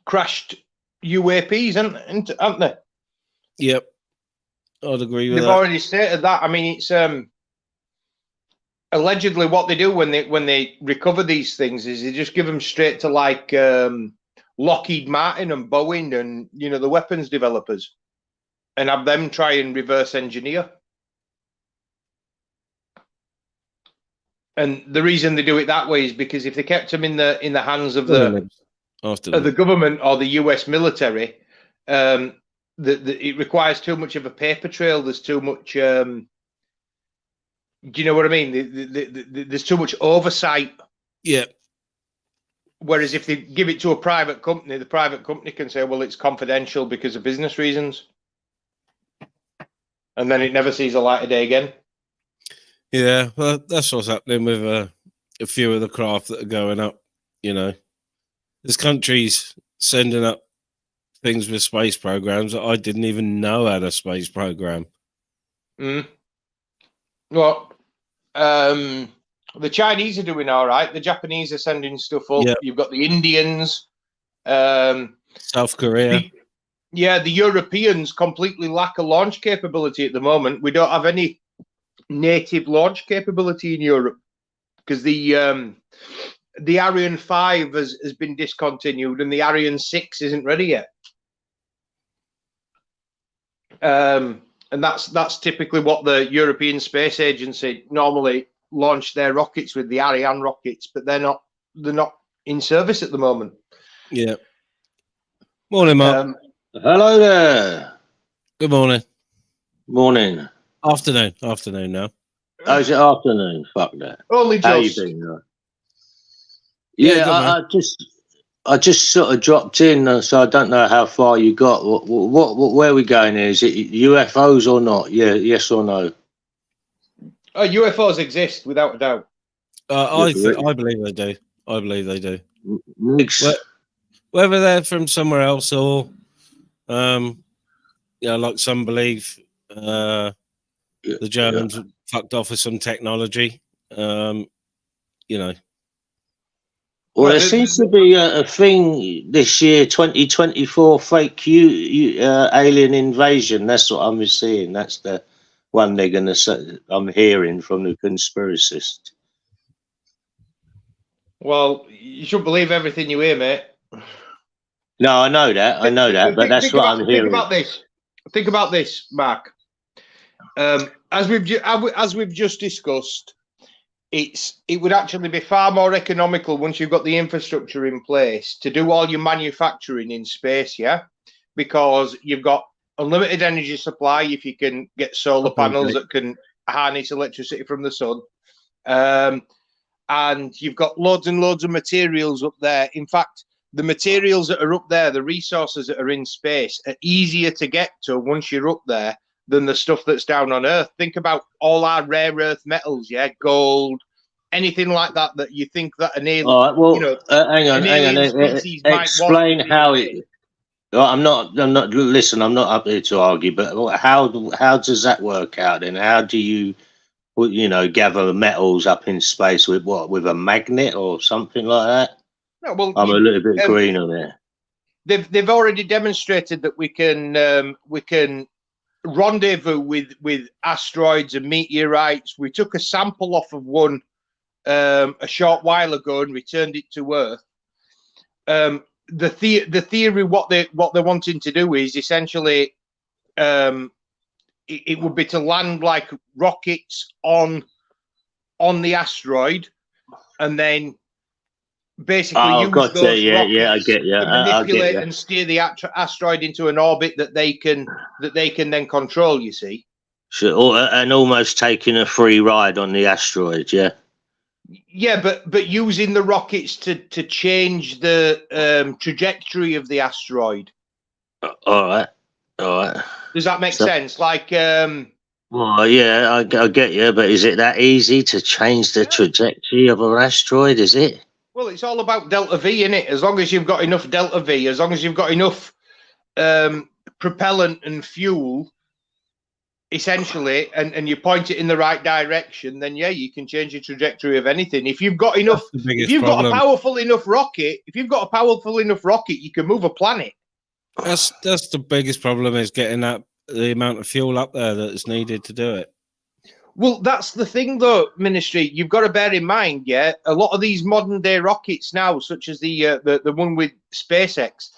crashed UAPs, aren't they?
Yep, I'd agree with that.
They've already stated that. I mean, it's allegedly what they do when they recover these things is they just give them straight to like Lockheed Martin and Boeing and the weapons developers, and have them try and reverse engineer. And the reason they do it that way is because if they kept them in the hands of the government or the US military, it requires too much of a paper trail. There's too much. Do you know what I mean? There's too much oversight.
Yeah.
Whereas if they give it to a private company, the private company can say, well, it's confidential because of business reasons. And then it never sees the light of day again.
Yeah, well, that's what's happening with a few of the craft that are going up. There's countries sending up things with space programs that I didn't even know had a space program.
Well, the Chinese are doing all right. The Japanese are sending stuff up. Yep. You've got the Indians,
South Korea.
The Europeans completely lack a launch capability at the moment. We don't have any native launch capability in Europe because the the Ariane 5 has been discontinued, and the Ariane 6 isn't ready yet. And that's typically what the European Space Agency normally launch their rockets with, the Ariane rockets, but they're not in service at the moment.
Yeah. Morning, Mark.
Hello there.
Good morning.
Morning.
Afternoon now.
Oh, is it afternoon? Fuck that.
Only
How you
just.
been?
Yeah,
Yeah, I just sort of dropped in, so I don't know how far you got. Where are we going here? Is it UFOs or not? Yeah, yes or no?
UFOs exist without a doubt.
I believe they do. I believe they do.
Mix.
Whether they're from somewhere else or, like some believe, the Germans fucked off with some technology.
Well, there seems to be a thing this year, 2024, fake alien invasion. That's what I'm seeing. That's the one they're going to say. I'm hearing from the conspiracists.
Well, you shouldn't believe everything you hear, mate.
No, I know that. But that's what I'm hearing.
Think about this, Mark. As we've just discussed, it would actually be far more economical once you've got the infrastructure in place to do all your manufacturing in space, yeah? Because you've got unlimited energy supply if you can get solar panels that can harness electricity from the sun. And you've got loads and loads of materials up there. In fact, the materials that are up there, the resources that are in space, are easier to get to once you're up there than the stuff that's down on Earth. Think about all our rare earth metals, yeah, gold, anything like that you think that an alien,
hang on. Explain how it. I'm not. Listen, I'm not up here to argue, but how does that work out? And how do you, gather metals up in space with what? With a magnet or something like that?
No, well,
I'm a little bit green on there.
They've already demonstrated that we can rendezvous with asteroids and meteorites. We took a sample off of one a short while ago and returned it to Earth. The theory, what they're wanting to do is essentially, it would be to land like rockets on the asteroid, and then basically use those rockets to manipulate and steer the asteroid into an orbit that they can then control. You see,
sure, and almost taking a free ride on the asteroid, yeah.
Yeah, but using the rockets to change the trajectory of the asteroid.
All right.
Does that make sense? Like,
well, yeah, I get you, but is it that easy to change the trajectory of an asteroid? Is it?
Well, it's all about delta V, isn't it? As long as you've got enough delta V, as long as you've got enough propellant and fuel, essentially, and you point it in the right direction, then yeah, you can change the trajectory of anything. If you've got enough, if you've got a powerful enough rocket, you can move a planet.
That's the biggest problem, is getting the amount of fuel up there that is needed to do it.
Well, that's the thing, though, Ministry. You've got to bear in mind, yeah, a lot of these modern day rockets now, such as the one with SpaceX,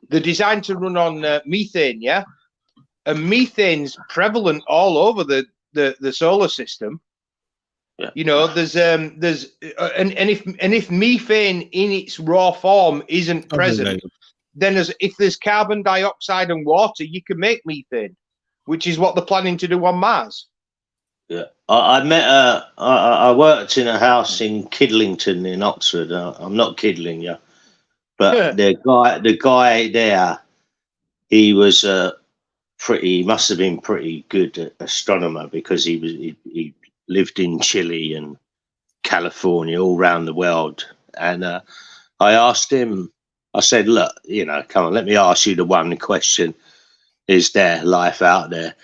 they're designed to run on methane, yeah, and methane's prevalent all over the solar system. Yeah. There's if methane in its raw form isn't present, then if there's carbon dioxide and water, you can make methane, which is what they're planning to do on Mars.
Yeah, I worked in a house in Kidlington in Oxford. I'm not kidding you, but the guy there, he was he must have been pretty good astronomer, because he lived in Chile and California, all around the world. And I asked him, I said, look, come on, let me ask you the one question: is there life out there?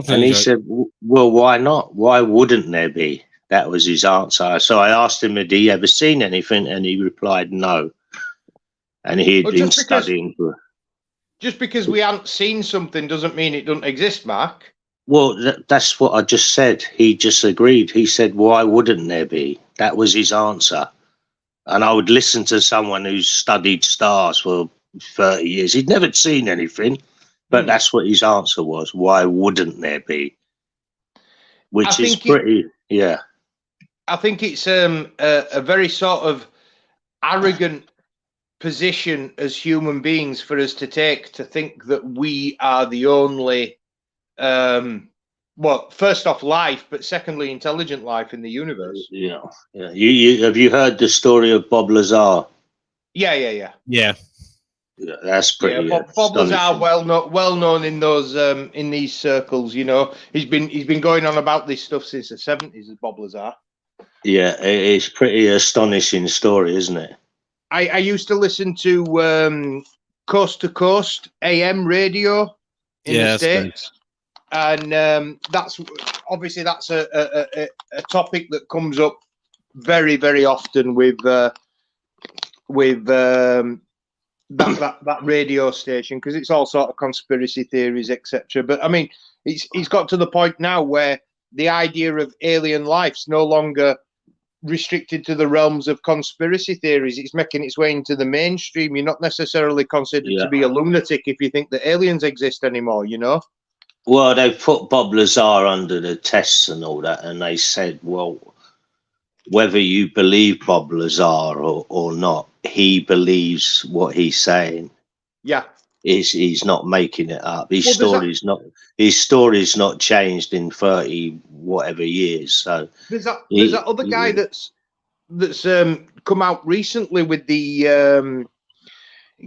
And he said, well, why not? Why wouldn't there be? That was his answer. So I asked him, had he ever seen anything? And he replied, no. And he had been studying.
Just because we haven't seen something doesn't mean it doesn't exist, Mark.
Well, that's what I just said. He just agreed. He said, why wouldn't there be? That was his answer. And I would listen to someone who's studied stars for 30 years. He'd never seen anything, but that's what his answer was. Why wouldn't there be? Which is pretty, yeah.
I think it's a very sort of arrogant position as human beings for us to take, to think that we are the only, well, first off, life, but secondly, intelligent life in the universe.
Yeah, yeah. You have you heard the story of Bob Lazar?
Yeah.
Yeah, that's pretty.
Yeah, Bob Lazar, well known in those in these circles. You know, he's been going on about this stuff since the 70s. As Bob Lazar.
Yeah, it's pretty astonishing story, isn't it?
I used to listen to Coast to Coast AM radio in the States, and that's obviously that's a topic that comes up very, very often with that radio station, because it's all sort of conspiracy theories, etc. But I mean, it's got to the point now where the idea of alien life's no longer restricted to the realms of conspiracy theories. It's making its way into the mainstream. You're not necessarily considered to be a lunatic if you think that aliens exist anymore, you know?
Well, they put Bob Lazar under the tests and all that, and they said, well, whether you believe Bob Lazar or not, he believes what he's saying.
Yeah.
He's not making it up. His story's not changed in 30 whatever years. So
there's that other guy that's come out recently with the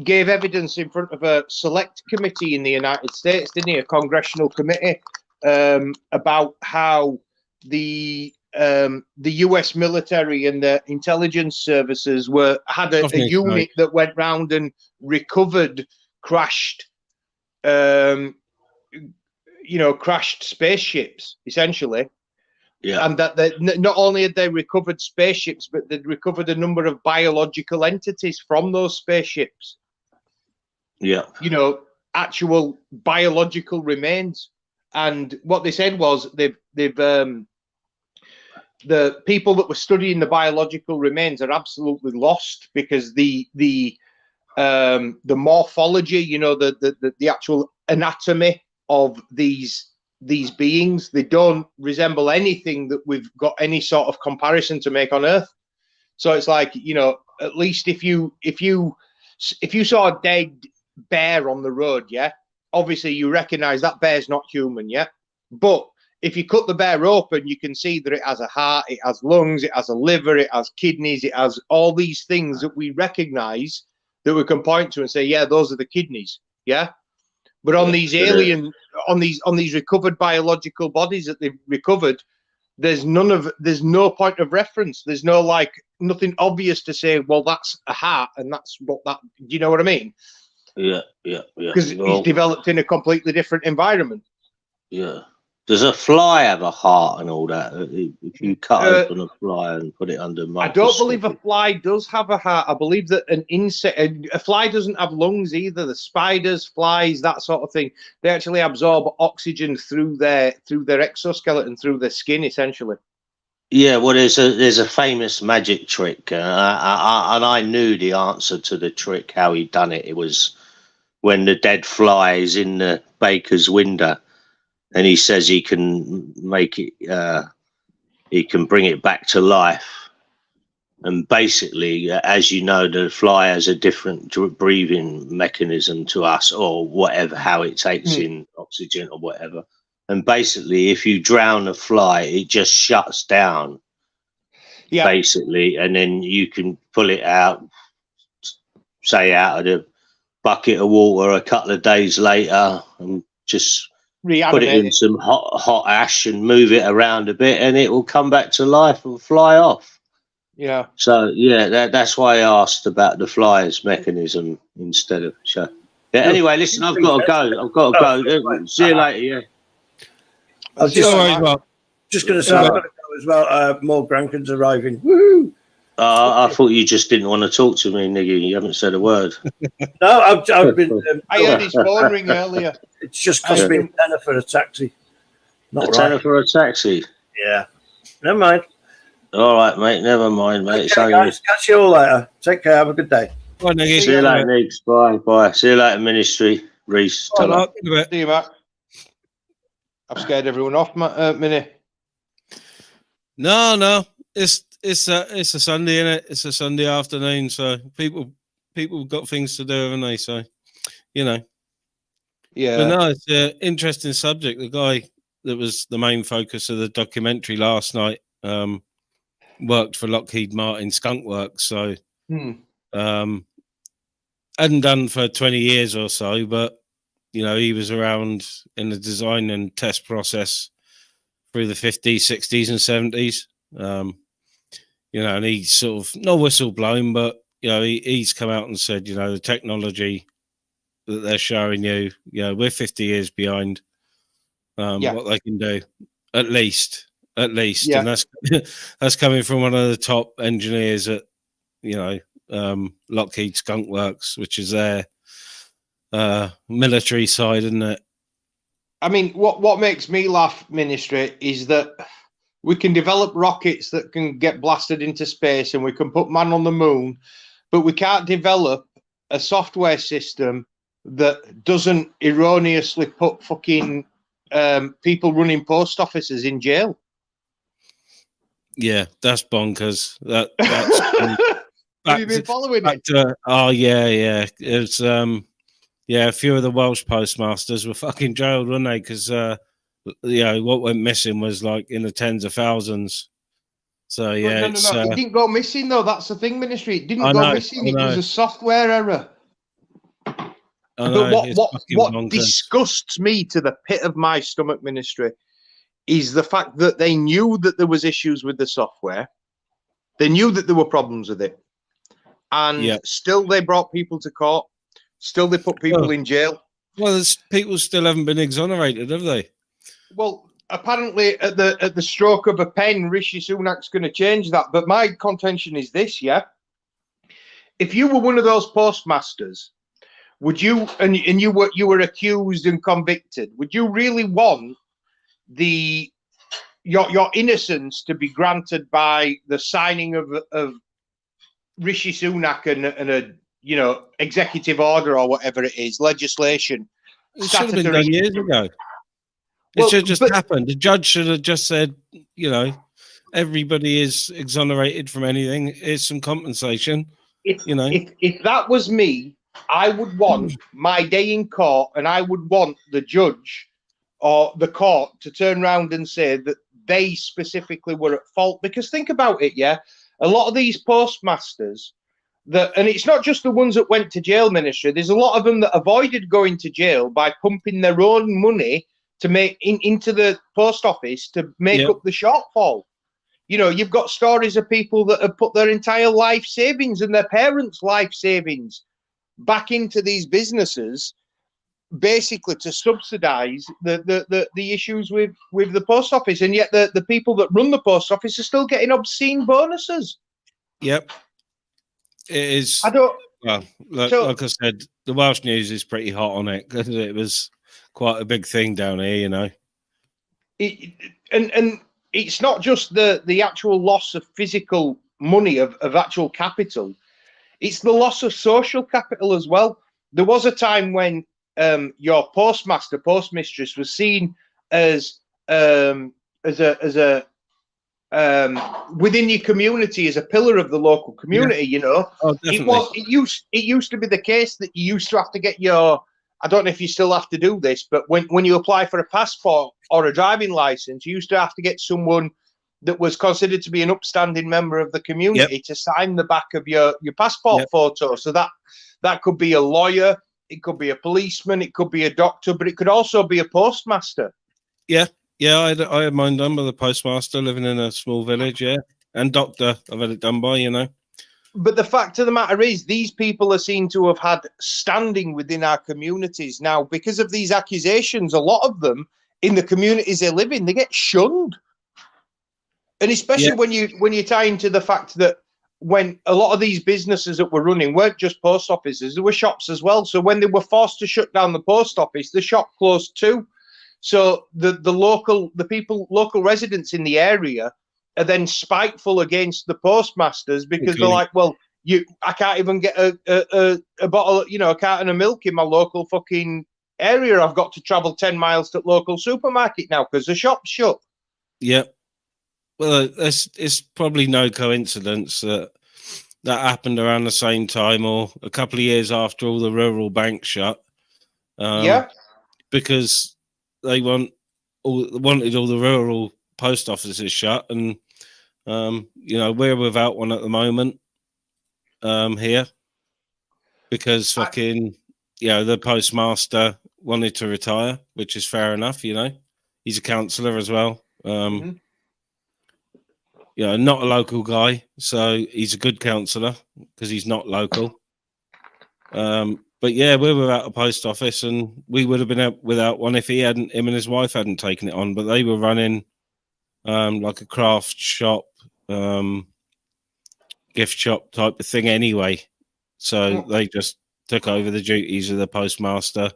gave evidence in front of a select committee in the United States, didn't he? A congressional committee about how the US military and the intelligence services had a unit that went round and recovered crashed spaceships, essentially.
Yeah.
And that not only had they recovered spaceships, but they'd recovered a number of biological entities from those spaceships.
Yeah.
You know, actual biological remains. And what they said was they've the people that were studying the biological remains are absolutely lost, because the morphology, you know, the actual anatomy of these beings, they don't resemble anything that we've got any sort of comparison to make on Earth. So it's like, you know, at least if you saw a dead bear on the road, yeah, obviously you recognize that bear's not human, yeah. But if you cut the bear open, you can see that it has a heart, it has lungs, it has a liver, it has kidneys, it has all these things that we recognize, that we can point to and say, yeah, those are the kidneys, yeah. But on these alien, on these recovered biological bodies that they've recovered, there's no point of reference. There's nothing obvious to say, well, that's a heart and that's what that. Do you know what I mean?
Yeah.
Because it's developed in a completely different environment.
Yeah. Does a fly have a heart and all that? If you cut open a fly and put it under microscope.
I don't believe a fly does have a heart. I believe that an insect, a fly doesn't have lungs either. The spiders, flies, that sort of thing, they actually absorb oxygen through their exoskeleton, through their skin, essentially.
Yeah, well, there's a famous magic trick, and I knew the answer to the trick, how he done it. It was when the dead fly is in the baker's window. And he says he can make it, he can bring it back to life. And basically, as you know, the fly has a different breathing mechanism to us, or whatever, how it takes in oxygen or whatever. And basically, if you drown a fly, it just shuts down, basically. And then you can pull it out, say, out of the bucket of water a couple of days later, and just put it in some hot ash and move it around a bit, and it will come back to life and fly off.
Yeah.
So yeah, that's why I asked about the fly's mechanism instead of. So yeah. Anyway, listen, I've got to go. See you later. Yeah.
I was just going to say, I've got to go as well. More grandkids arriving. Woo!
I thought you just didn't want to talk to me, Niggy. You haven't said a word.
No, I've been.
I heard his phone ring earlier.
It's just cost me a tenner for a taxi.
Not a tenner for a taxi.
Yeah. Never mind.
All right, mate. Never mind, mate. It's
Okay,
only...
guys, catch you all later. Take care. Have a good day.
Bye, Niggy.
See you later, Nicks. Bye. Bye. See you later, Ministry. Reese.
Bye,
Ta-ra.
Mark. In a bit.
See you, Matt. I've scared everyone off, Minnie.
No. It's a Sunday, innit? It's a Sunday afternoon, so people got things to do, haven't they? So, you know.
Yeah.
But no, it's an interesting subject. The guy that was the main focus of the documentary last night worked for Lockheed Martin Skunk Works, so hadn't done for 20 years or so, but you know, he was around in the design and test process through the 50s, 60s, and 70s. You know, and he's sort of no whistleblown, but you know, he's come out and said, you know, the technology that they're showing you, you know, we're 50 years behind what they can do, at least.
Yeah.
And that's coming from one of the top engineers at, you know, Lockheed Skunk Works, which is their military side, isn't it?
I mean, what makes me laugh, Ministry, is that we can develop rockets that can get blasted into space and we can put man on the moon, but we can't develop a software system that doesn't erroneously put fucking people running post offices in jail.
Yeah, that's bonkers. That's
Have you been following it?
Yeah. It's a few of the Welsh postmasters were fucking jailed, weren't they? Because you know, what went missing was like in the tens of thousands. So yeah,
no. It didn't go missing though. That's the thing, Ministry. It didn't go missing. It was a software error. But what disgusts me to the pit of my stomach, Ministry, is the fact that they knew that there was issues with the software. They knew that there were problems with it, and still they brought people to court. Still they put people in jail.
Well, people still haven't been exonerated, have they?
Well, apparently at the stroke of a pen, Rishi Sunak's going to change that. But my contention is this: if you were one of those postmasters, would you, and you were accused and convicted, would you really want your innocence to be granted by the signing of Rishi Sunak and a executive order or whatever it is, legislation?
It should have been done years ago. It should have just happened. The judge should have just said, you know, everybody is exonerated from anything. Here's some compensation.
If that was me, I would want my day in court, and I would want the judge or the court to turn around and say that they specifically were at fault. Because think about it, a lot of these postmasters and it's not just the ones that went to jail, Ministry. There's a lot of them that avoided going to jail by pumping their own money to make into the post office to make up the shortfall. You know, you've got stories of people that have put their entire life savings and their parents' life savings back into these businesses, basically to subsidize the issues with the post office, and yet the people that run the post office are still getting obscene bonuses.
Yep, it is. Like I said, the Welsh news is pretty hot on it because it was quite a big thing down here, you know.
And it's not just the actual loss of physical money of actual capital; it's the loss of social capital as well. There was a time when your postmistress was seen as within your community as a pillar of the local community. You know, it used to be the case that you used to have to get your, I don't know if you still have to do this, but when you apply for a passport or a driving license, you used to have to get someone that was considered to be an upstanding member of the community to sign the back of your passport photo. So that could be a lawyer, it could be a policeman, it could be a doctor, but it could also be a postmaster.
I had mine done by the postmaster living in a small village, and doctor I've had it done by, you know.
But the fact of the matter is, these people are seen to have had standing within our communities. Now, because of these accusations, a lot of them in the communities they live in, they get shunned. And especially when you tie into the fact that when a lot of these businesses that were running weren't just post offices, there were shops as well. So when they were forced to shut down the post office, the shop closed too. So the local residents in the area are then spiteful against the postmasters because they're like, well, I can't even get a bottle, a carton of milk in my local fucking area. I've got to travel 10 miles to the local supermarket now because the shop's shut.
Yep. Well, it's probably no coincidence that happened around the same time or a couple of years after all the rural banks shut. Because they wanted all the rural post offices shut, and we're without one at the moment here because the postmaster wanted to retire, which is fair enough. He's a councillor as well. Not a local guy, so he's a good councillor because he's not local. But yeah, we're without a post office, and we would have been without one if him and his wife hadn't taken it on. But they were running like a craft shop, gift shop type of thing anyway. So they just took over the duties of the postmaster.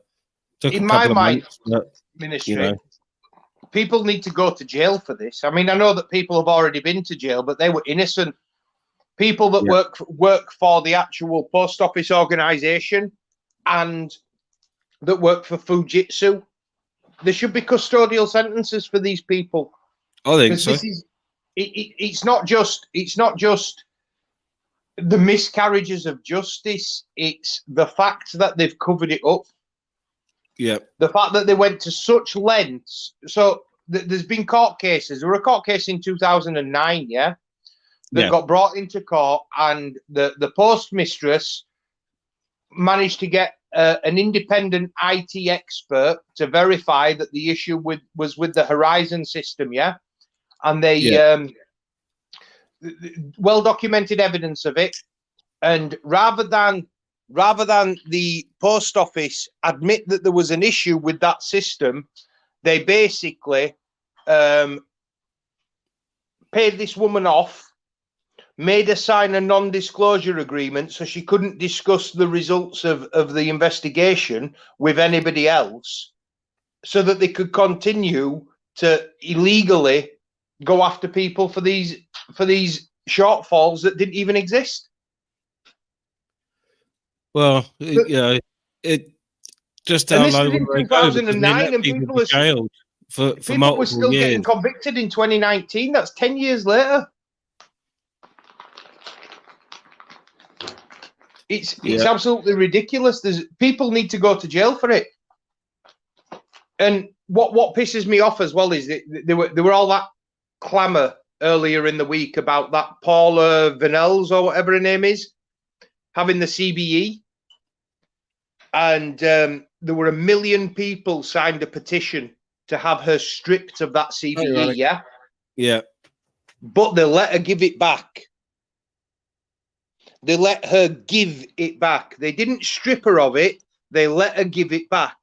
Took
in
a couple
my
of months, but,
ministry, people need to go to jail for this. I mean, I know that people have already been to jail, but they were innocent. People that work for the actual post office organisation and that work for Fujitsu, there should be custodial sentences for these people.
I think so.
It's not just the miscarriages of justice. It's the fact that they've covered it up.
Yeah.
The fact that they went to such lengths. So there's been court cases. There were a court case in 2009, that got brought into court, and the postmistress managed to get an independent IT expert to verify that the issue was with the Horizon system, and they well documented evidence of it. And rather than the post office admit that there was an issue with that system, they basically paid this woman off, made her sign a non-disclosure agreement so she couldn't discuss the results of the investigation with anybody else, so that they could continue to illegally go after people for these shortfalls that didn't even exist.
Well, it just how low
in 2009, and people were
jailed for
people
multiple
were still
years.
getting convicted in 2019. That's 10 years later. It's absolutely ridiculous. People need to go to jail for it. And what pisses me off as well is that there were all that clamour earlier in the week about that Paula Vanells or whatever her name is having the CBE, and there were 1 million people signed a petition to have her stripped of that CBE.
Yeah.
But they let her give it back. They let her give it back. They didn't strip her of it. They let her give it back.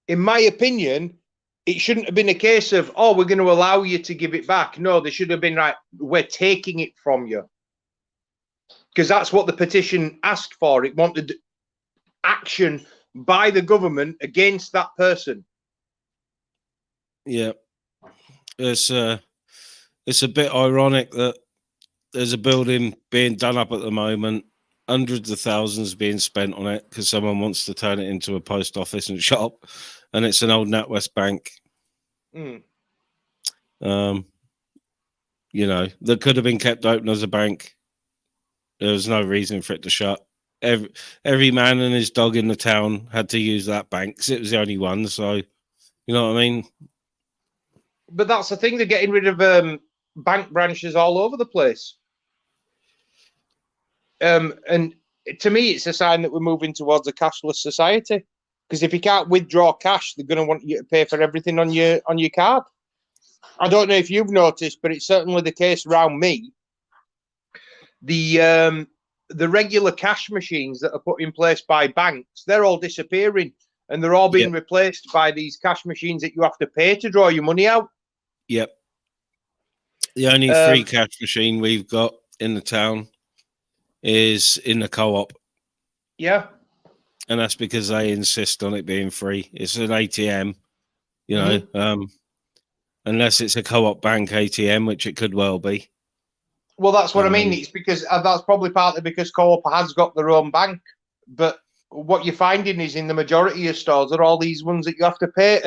In my opinion, it shouldn't have been a case of, oh, we're going to allow you to give it back. No, they should have been like, we're taking it from you. Because that's what the petition asked for. It wanted action by the government against that person.
Yeah. It's a bit ironic that there's a building being done up at the moment, hundreds of thousands being spent on it because someone wants to turn it into a post office and shop, and it's an old NatWest bank. That could have been kept open as a bank. There was no reason for it to shut. Every man and his dog in the town had to use that bank because it was the only one. So, you know what I mean?
But that's the thing. They're getting rid of bank branches all over the place. And to me, it's a sign that we're moving towards a cashless society. Because if you can't withdraw cash, they're going to want you to pay for everything on your card. I don't know if you've noticed, but it's certainly the case around me. The regular cash machines that are put in place by banks, they're all disappearing, and they're all being replaced by these cash machines that you have to pay to draw your money out.
Yep. The only free cash machine we've got in the town is in the co-op.
Yeah.
And that's because they insist on it being free. It's an ATM, and unless it's a co-op bank ATM, which it could well be.
Well, that's what I mean. It's because that's probably partly because Co-op has got their own bank. But what you're finding is in the majority of stores are all these ones that you have to pay.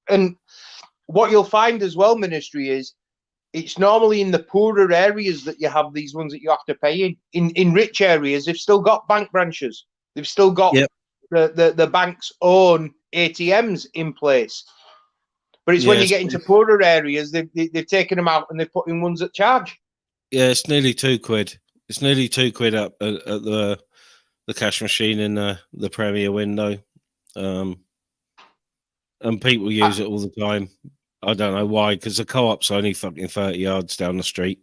And what you'll find as well, Ministry, is it's normally in the poorer areas that you have these ones that you have to pay in. In rich areas, they've still got bank branches. They've still got the bank's own ATMs in place. But it's when you get into poorer areas, they've taken them out and they've put in ones at charge.
Yeah, it's nearly £2. It's nearly £2 up at the cash machine in the Premier window, and people use it all the time. I don't know why, because the co-op's only fucking 30 yards down the street,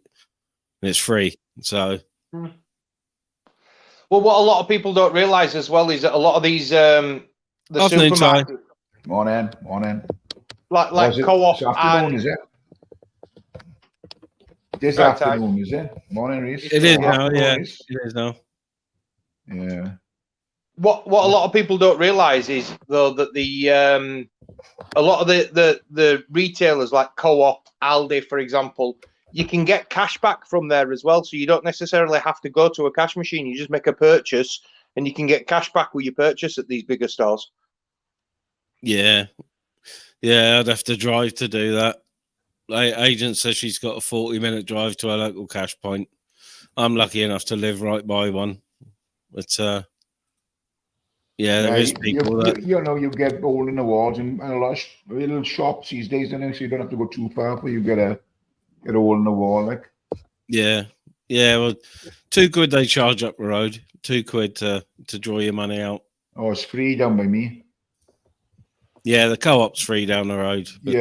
and it's free. So,
well, what a lot of people don't realise as well is that a lot of these the supermarkets.
Morning.
Like Co-op.
This afternoon, is it? This afternoon, is it? Morning, Reese.
It is now, yeah. It is now.
Yeah.
What a lot of people don't realise is though that a lot of the retailers like Co-op, Aldi, for example, you can get cash back from there as well. So you don't necessarily have to go to a cash machine. You just make a purchase and you can get cash back with your purchase at these bigger stores.
Yeah. Yeah, I'd have to drive to do that. Agent says she's got a 40-minute drive to a local cash point. I'm lucky enough to live right by one. But, there is people that...
You get all in the walls and a lot of little shops these days, so you don't have to go too far, but you get a hole in the wall, like.
Yeah. Yeah, well, £2 they charge up the road. £2 to draw your money out.
Oh, it's free down by me.
Yeah, the co-op's free down the road. But,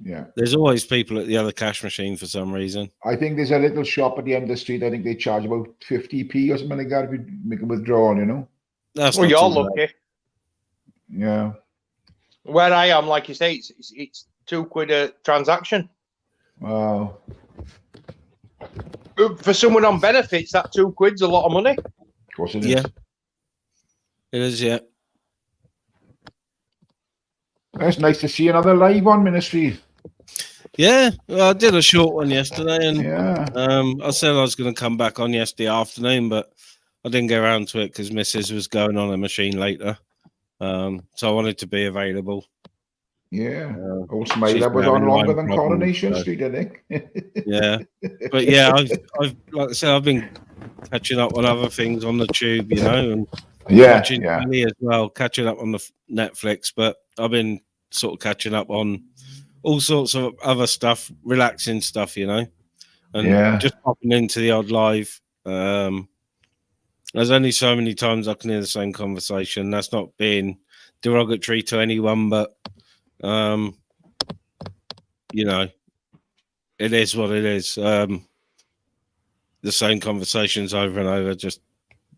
yeah.
There's always people at the other cash machine for some reason.
I think there's a little shop at the end of the street. I think they charge about 50p or something like that if you make a withdrawal, you know.
Well, you're lucky.
Yeah.
Where I am, like you say, it's £2 a transaction.
Wow.
For someone on benefits, that £2's a lot of money.
Of course it is.
Yeah. It is, yeah.
It's nice to see another live on Ministry.
Yeah, well, I did a short one yesterday, and I said I was going to come back on yesterday afternoon, but I didn't get around to it because Mrs. was going on a machine later, so I wanted to be available.
Yeah, old Smiler was on longer than Coronation Street, I think.
Yeah, but yeah, I've like I said, I've been catching up on other things on the tube, you know, and watching TV as well, catching up on the Netflix, but I've been sort of catching up on all sorts of other stuff, relaxing stuff, you know, and just popping into the odd live. There's only so many times I can hear the same conversation. That's not being derogatory to anyone, but you know, it is what it is. The same conversations over and over, just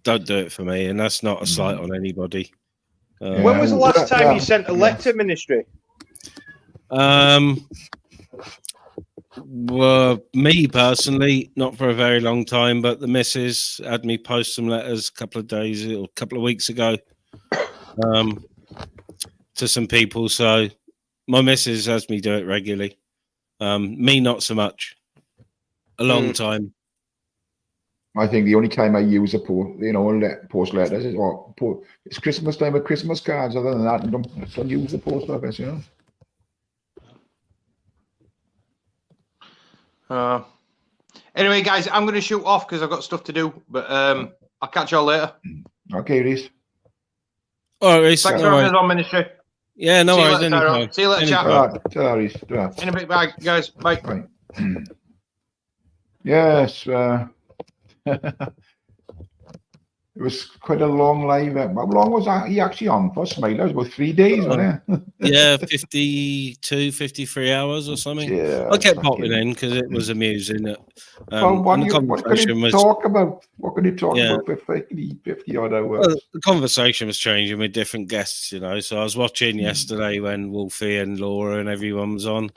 don't do it for me, and that's not a slight on anybody.
When was the last time you sent a letter, Ministry?
Well, me personally, not for a very long time, but the missus had me post some letters a couple of days or a couple of weeks ago to some people. So my missus has me do it regularly. Me, not so much. A long time.
I think the only time I use post letters is it's Christmas time with Christmas cards. Other than that, I don't use the post office, you know.
Anyway, guys, I'm going to shoot off because I've got stuff to do. But I'll catch y'all later.
Okay, Reese.
All right, Reese.
Thanks for having us on, Ministry.
Yeah, no worries.
See you later, chat.
Reese.
In a bit, bye, guys. Bye.
Yes. It was quite a long live. How long was he actually on for, Smiler? It was about 3 days, wasn't it?
Yeah, 52, 53 hours or something.
Yeah,
I kept popping in because it was amusing.
What can you talk about? What can you talk about for 50 odd hours?
Well, the conversation was changing with different guests, you know. So I was watching yesterday when Wolfie and Laura and everyone was on.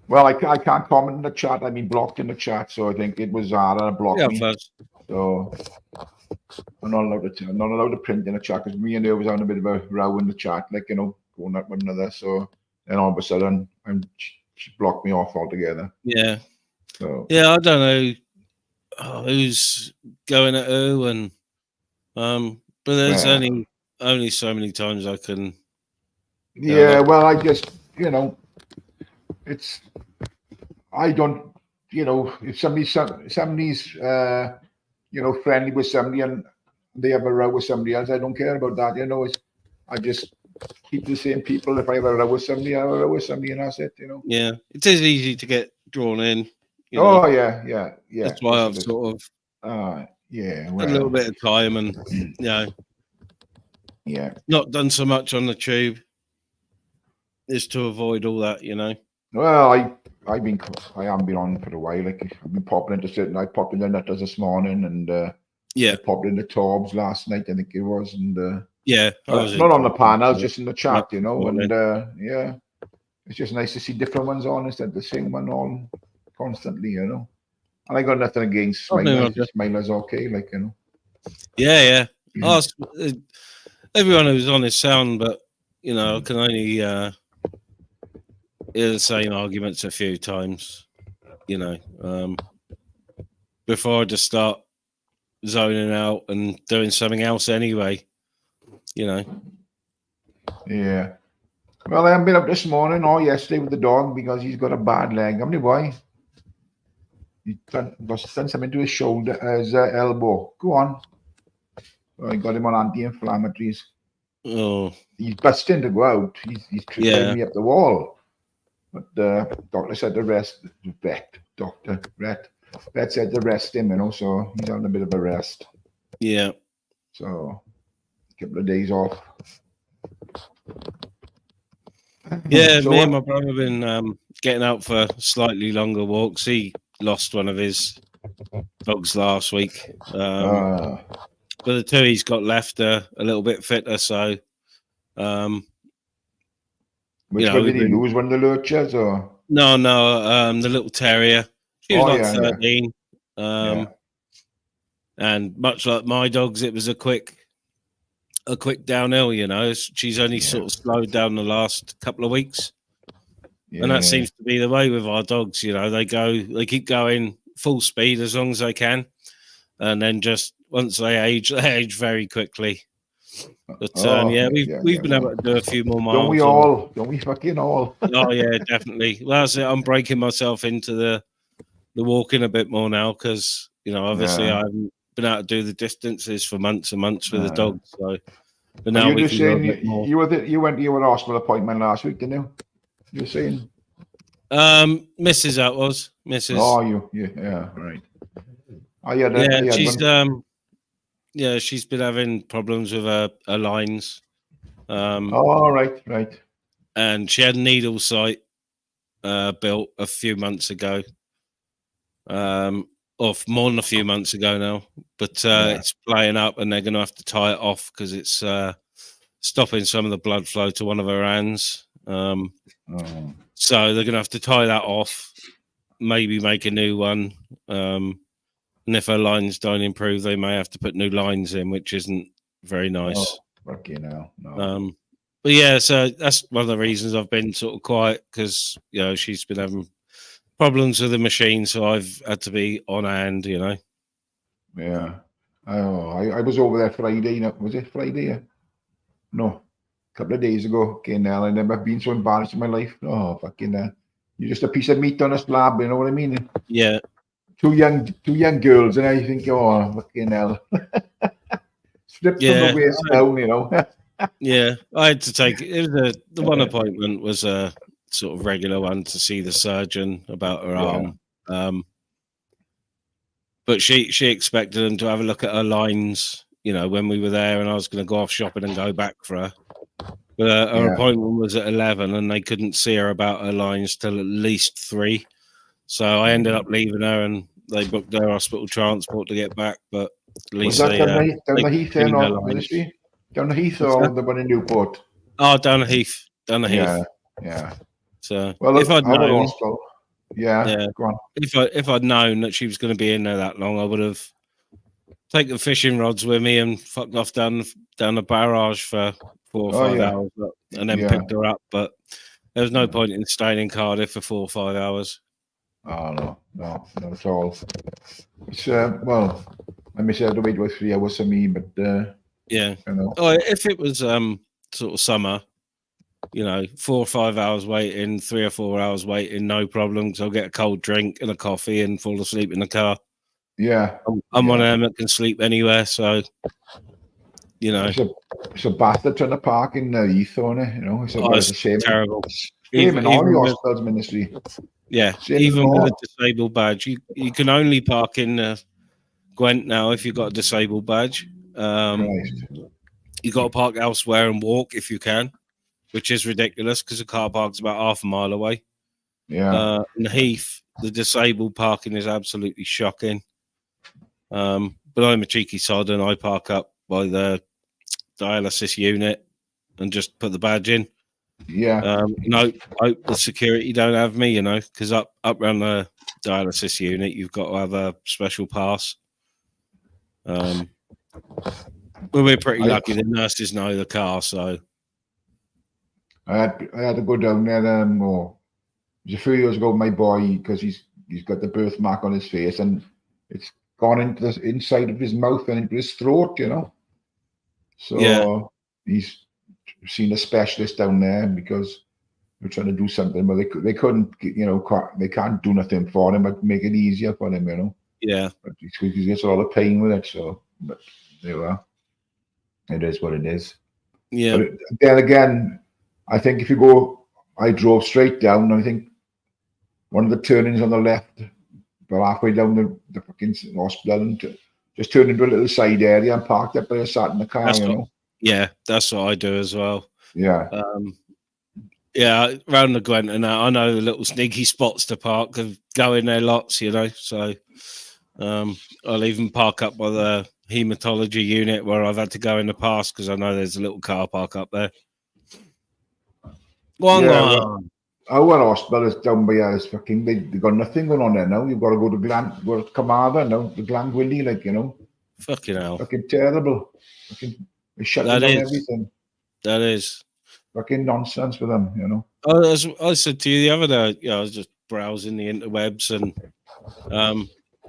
Well, I can't comment in the chat. I mean, blocked in the chat, so I think it was Zara blocked me. So I'm not allowed to print in the chat because me and her was having a bit of a row in the chat, like, you know, going at one another. So and all of a sudden, she blocked me off altogether.
Yeah.
So
yeah, I don't know who's going at who, and but there's only so many times I can.
Yeah, well, I just, you know, it's, I don't, you know, if somebody's you know, friendly with somebody and they have a row with somebody else, I don't care about that. You know, I just keep the same people. If I have a row with somebody, I have a row with somebody, and that's it. You know.
Yeah, it is easy to get drawn in. You
know?
Oh
yeah.
That's why I've sort of
yeah,
a little bit of time, and
yeah,
not done so much on the tube is to avoid all that. You know.
Well, I haven't been on for a while. Like I've been popping into certain. I popped in the Nutters this morning, and I popped in the Torbs last night. I think it was, and not on the panels, just in the chat, you know. And yeah, it's just nice to see different ones on instead of the same one on constantly, you know. And I got nothing against Smilers. Smilers okay, like, you know.
Yeah. Everyone who's on is sound, but you know, I can only hear the same arguments a few times, you know, before I just start zoning out and doing something else anyway, you know.
Yeah. Well, I haven't been up this morning or yesterday with the dog because he's got a bad leg. How many boy? He's done something to his shoulder, his elbow. Go on. I got him on anti-inflammatories. Oh. He's busting to go out. He's tripping me up the wall. But doctor said to rest. Vet said to rest him, you know, so he's having a bit of a rest.
Yeah.
So a couple of days off.
Yeah, me and my brother have been getting out for slightly longer walks. He lost one of his dogs last week. But the two he's got left are a little bit fitter, so
which one did he lose? One of the lurchers or
no, the little terrier. She was 13. And much like my dogs, it was a quick downhill, you know. She's only sort of slowed down the last couple of weeks. And that seems to be the way with our dogs, you know. They keep going full speed as long as they can. And then just once they age very quickly. But we've been able to do a few more miles.
Don't we fucking all?
Oh yeah, definitely. Well, that's it. I'm breaking myself into the walking a bit more now because, you know, obviously I haven't been able to do the distances for months and months with the dogs. So but now
you just saying you went to your hospital appointment last week, didn't you? You're saying
Mrs. that was Mrs.
Oh, right.
She's been having problems with her lines.
Right.
And she had a needle site built a few months ago. Or more than a few months ago now. But it's playing up and they're going to have to tie it off because it's stopping some of the blood flow to one of her hands. So they're going to have to tie that off, maybe make a new one. And if her lines don't improve, they may have to put new lines in, which isn't very nice.
No.
But yeah, so that's one of the reasons I've been sort of quiet because, you know, she's been having problems with the machine, so I've had to be on hand, you know.
Yeah. I was over there Friday. Was it Friday? No, a couple of days ago. Okay, now I never been so embarrassed in my life. Oh, fucking you're just a piece of meat on a slab. You know what I mean?
Yeah.
Two young girls, and I think, oh, fucking hell. Stripped from the waist down, you know.
Yeah, I had to take it. The one appointment was a sort of regular one to see the surgeon about her arm. But she expected them to have a look at her lines, you know, when we were there, and I was going to go off shopping and go back for her. But her appointment was at 11, and they couldn't see her about her lines till at least 3. So I ended up leaving her, and they booked their hospital transport to get back. But at least
was that down the Heath then, or was she down the Heath or the one in Newport?
Oh, down the Heath.
Yeah.
So
well,
if I'd known,
go on.
If I'd known that she was going to be in there that long, I would have taken fishing rods with me and fucked off down the barrage for 4 or 5 hours, and then picked her up. But There was no point in staying in Cardiff for 4 or 5 hours.
Oh, no, not at all. It's, well, I may say the wait was 3 hours for me, but,
yeah.
You know.
Oh, if it was sort of summer, 4 or 5 hours waiting, 3 or 4 hours waiting, no problem. So I'll get a cold drink and a coffee and fall asleep in the car.
Yeah.
I'm one of them that can sleep anywhere, so,
It's a bastard trying to park in Heathrow, it's a shame.
terrible.
Shame in all the hospitals ministry.
Yeah,
Shame
even with a disabled badge. You can only park in Gwent now if you've got a disabled badge. You got to park elsewhere and walk if you can, which is ridiculous because the car park's about half a mile away.
Yeah.
In Heath, the disabled parking is absolutely shocking. But I'm a cheeky sod and I park up by the dialysis unit and just put the badge in.
Yeah.
Hope the security don't have me, because up around the dialysis unit, you've got to have a special pass. But we're pretty lucky. The nurses know the car, so
I had to go down there. It was a few years ago. My boy, because he's got the birthmark on his face, and it's gone into the inside of his mouth and into his throat. So he's seen a specialist down there because we're trying to do something, but they couldn't, they can't do nothing for him, but make it easier for him,
Yeah.
But he gets a lot of pain with it, so, but there we are. It is what it is.
Yeah.
But then again, I think if you go, I drove straight down, and I think one of the turnings on the left, but halfway down the fucking hospital, and just turned into a little side area and parked up there, sat in the car,
Yeah, that's what I do as well.
Yeah.
Around the Gwent and I know the little sneaky spots to park and go in there lots, so I'll even park up by the hematology unit where I've had to go in the past because I know there's a little car park up there.
Our hospital is down by us. Fucking, they got nothing going on there now. You've got to go to Carmarthen now, the Glangwilly,
Fucking hell.
Fucking terrible. Fucking, they shut down everything.
That is.
Fucking nonsense for them,
I said to you the other day, I was just browsing the interwebs and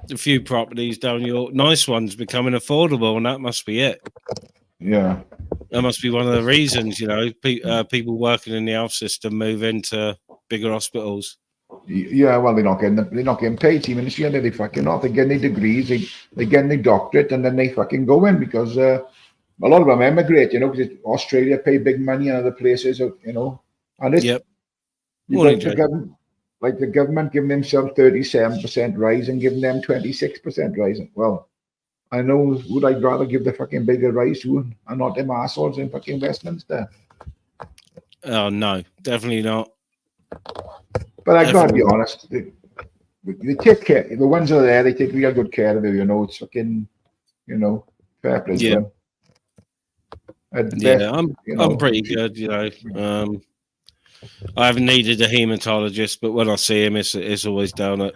a few properties down your nice ones becoming affordable, and that must be it.
Yeah.
That must be one of the reasons, people working in the health system move into bigger hospitals.
Yeah, well, they're not getting paid. Team industry, and they fucking not. They get their degrees, they get their doctorate, and then they fucking go in because a lot of them emigrate, because Australia pay big money and other places, and it's the government giving themselves 37% rise and giving them 26% rise. Well, I know who I'd rather give the fucking bigger rise to, and not them assholes in fucking Westminster.
Oh no, definitely not.
But I gotta be honest, they take care. The ones that are there, they take real good care of you. It's fucking, fair play to them.
I'm pretty good. I haven't needed a hematologist, but when I see him, it's always down at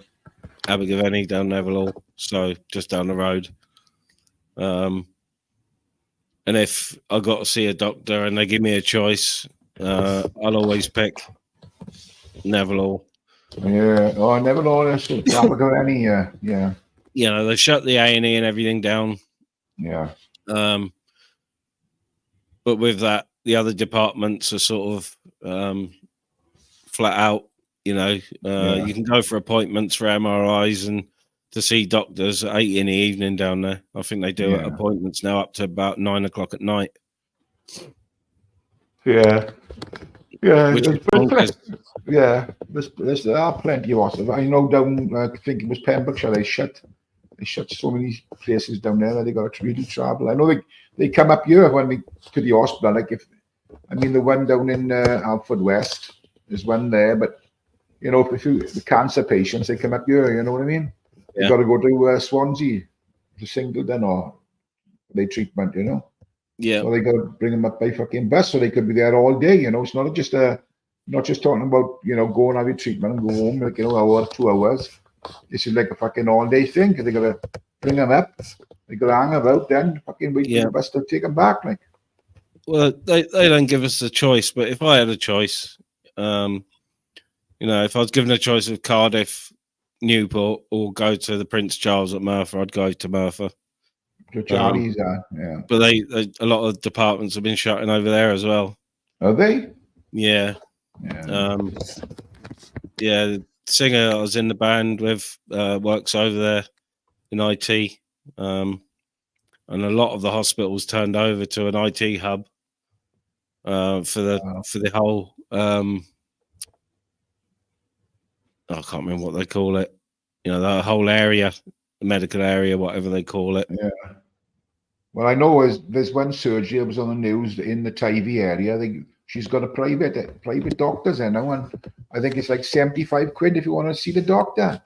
Abergavenny, down Neville, so just down the road. And if I got to see a doctor and they give me a choice, I'll always pick Neville.
Yeah, Neville. That's Abergavenny. Yeah.
They shut the A&E and everything down.
Yeah.
But with that, the other departments are sort of flat out. You can go for appointments for MRIs and to see doctors at 8 in the evening down there. I think they do appointments now up to about 9 o'clock at night.
Yeah. Yeah. There are plenty of hospitals. I know down, I think it was Pembrokeshire, they shut so many places down there that they got to really travel. I know they come up here to the hospital. The one down in Alford West, there's one there, but if the cancer patients, they come up here, you know what I mean? They got to go to Swansea, to Singleton, or their treatment,
Yeah.
So they got to bring them up by fucking bus, so they could be there all day, It's not just talking about, go and have your treatment and go home, like, hour, 2 hours. This is like a fucking all-day thing, because they got to bring them up, they got to hang about, then fucking wait for the bus to take them back, like.
Well, they don't give us a choice, but if I had a choice, You know, if I was given a choice of Cardiff, Newport, or go to the Prince Charles at Merthyr, I'd go to Merthyr.
The Charlies are, yeah.
But they a lot of departments have been shutting over there as well.
Are they?
Yeah.
Yeah.
Yeah, the singer I was in the band with works over there in IT. And a lot of the hospitals turned over to an IT hub for the whole I can't remember what they call it. You know, the whole area, the medical area, whatever they call it.
Yeah. Well, I know there's one surgery that was on the news in the Tivy area. She's got a private doctors in now, and I think it's like 75 quid if you want to see the doctor.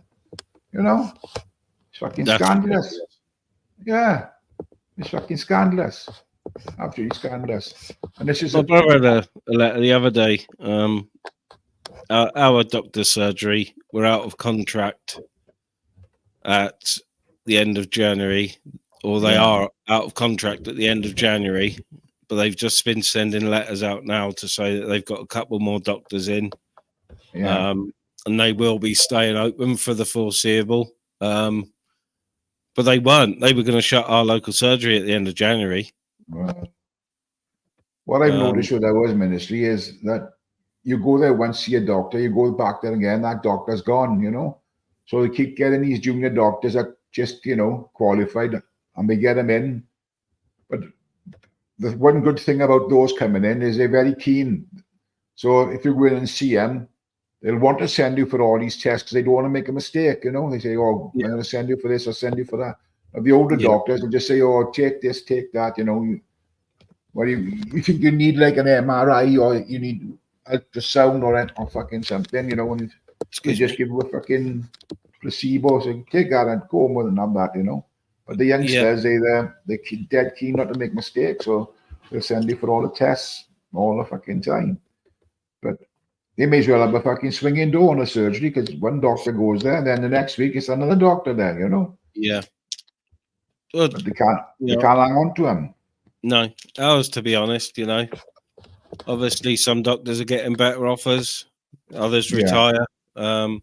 You know, it's fucking scandalous. Yeah, it's fucking scandalous. Absolutely scandalous. And this is
my brother had a letter the other day. Our doctor's surgery, we're out of contract at the end of January, or they are out of contract at the end of January, but they've just been sending letters out now to say that they've got a couple more doctors in, and they will be staying open for the foreseeable. But they weren't. They were going to shut our local surgery at the end of January.
What I've noticed with our ministry is that you go there once, see a doctor, you go back there again, that doctor's gone, you know. So they keep getting these junior doctors that just, you know, qualified, and they get them in. But the one good thing about those coming in is they're very keen. So if you go in and see them, they'll want to send you for all these tests because they don't want to make a mistake, you know. They say, oh, I'm going to send you for this, I'll send you for that. But the older doctors will just say, oh, take this, take that, you know. Well, you think you need like an MRI or you need ultrasound or fucking something, you know, and they just give you a fucking placebo, so take that and go more than that, you know. But the youngsters, they're dead keen not to make mistakes, so they'll send you for all the tests all the fucking time. But they may as well have a fucking swinging door on a surgery because one doctor goes there, and then the next week it's another doctor there, you know.
Yeah.
But they can't hang on to them.
No, ours, to be honest, you know. Obviously, some doctors are getting better offers, others retire. But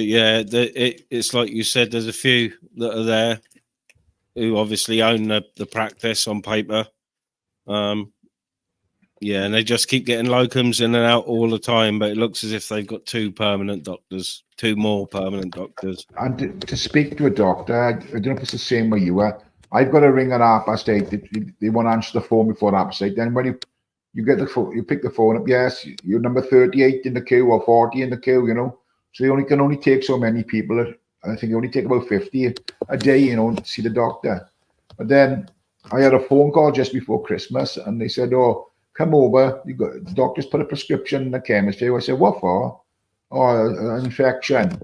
yeah, it's like you said, there's a few that are there who obviously own the practice on paper. Yeah, and they just keep getting locums in and out all the time, but it looks as if they've got two more permanent doctors.
And to speak to a doctor, I don't know if it's the same way you are. I've got to ring at 8:30. They won't answer the phone before 8:30. Then when you get the phone, you pick the phone up. Yes, you're number 38 in the queue or 40 in the queue. You know, so they can only take so many people. I think they only take about 50 a day. You know, to see the doctor. But then I had a phone call just before Christmas, and they said, "Oh, come over. The doctor's put a prescription in the chemist here." I said, "What for?" "Oh, an infection."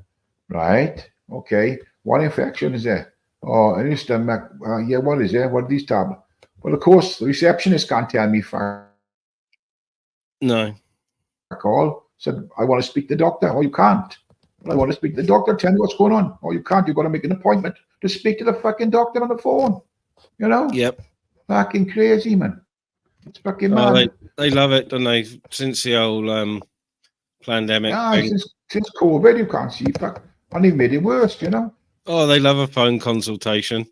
"Right. Okay. What infection is there?" "Oh, in your stomach." "Yeah, what is it? What are these tablets?" Well, of course, the receptionist can't tell me
no.
Call. Said, "I want to speak to the doctor." "Oh, you can't." "Well, I want to speak to the doctor. Tell me what's going on." "Oh, you can't. You've got to make an appointment to speak to the fucking doctor on the phone." You know?
Yep.
Fucking crazy, man. It's fucking mad.
They love it, don't they? Since the old pandemic.
Since COVID, you can't see. And they made it worse, you know?
Oh, they love a phone consultation.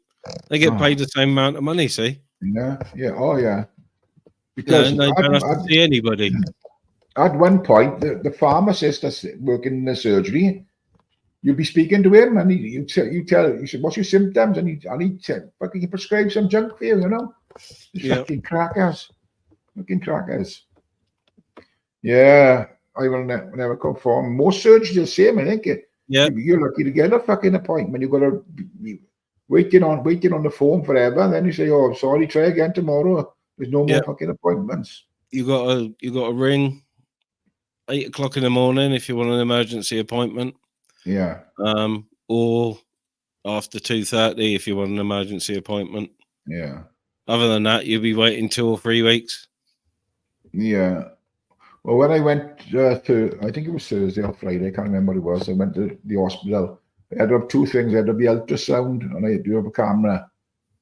They get paid the same amount of money, see?
Yeah. Oh, yeah. Because
they don't have to see anybody.
At one point, the pharmacist that's working in the surgery, you'll be speaking to him, and you said, "What's your symptoms?" And he said, "Fucking prescribe some junk for you," you know? Fucking crackers. Fucking crackers. Yeah, I will never conform. Most surgeries are the same, I think.
Yeah.
You're lucky to get a fucking appointment. You've got to be waiting on the phone forever. And then you say, "Oh, sorry, try again tomorrow." There's no more fucking appointments.
You got to ring 8 o'clock in the morning if you want an emergency appointment.
Yeah.
Or after 2:30 if you want an emergency appointment.
Yeah.
Other than that, you'll be waiting 2 or 3 weeks.
Yeah. Well, when I went to, I think it was Thursday or Friday, I can't remember what it was. I went to the hospital. I had to have two things. I had to be ultrasound, and I had to have a camera.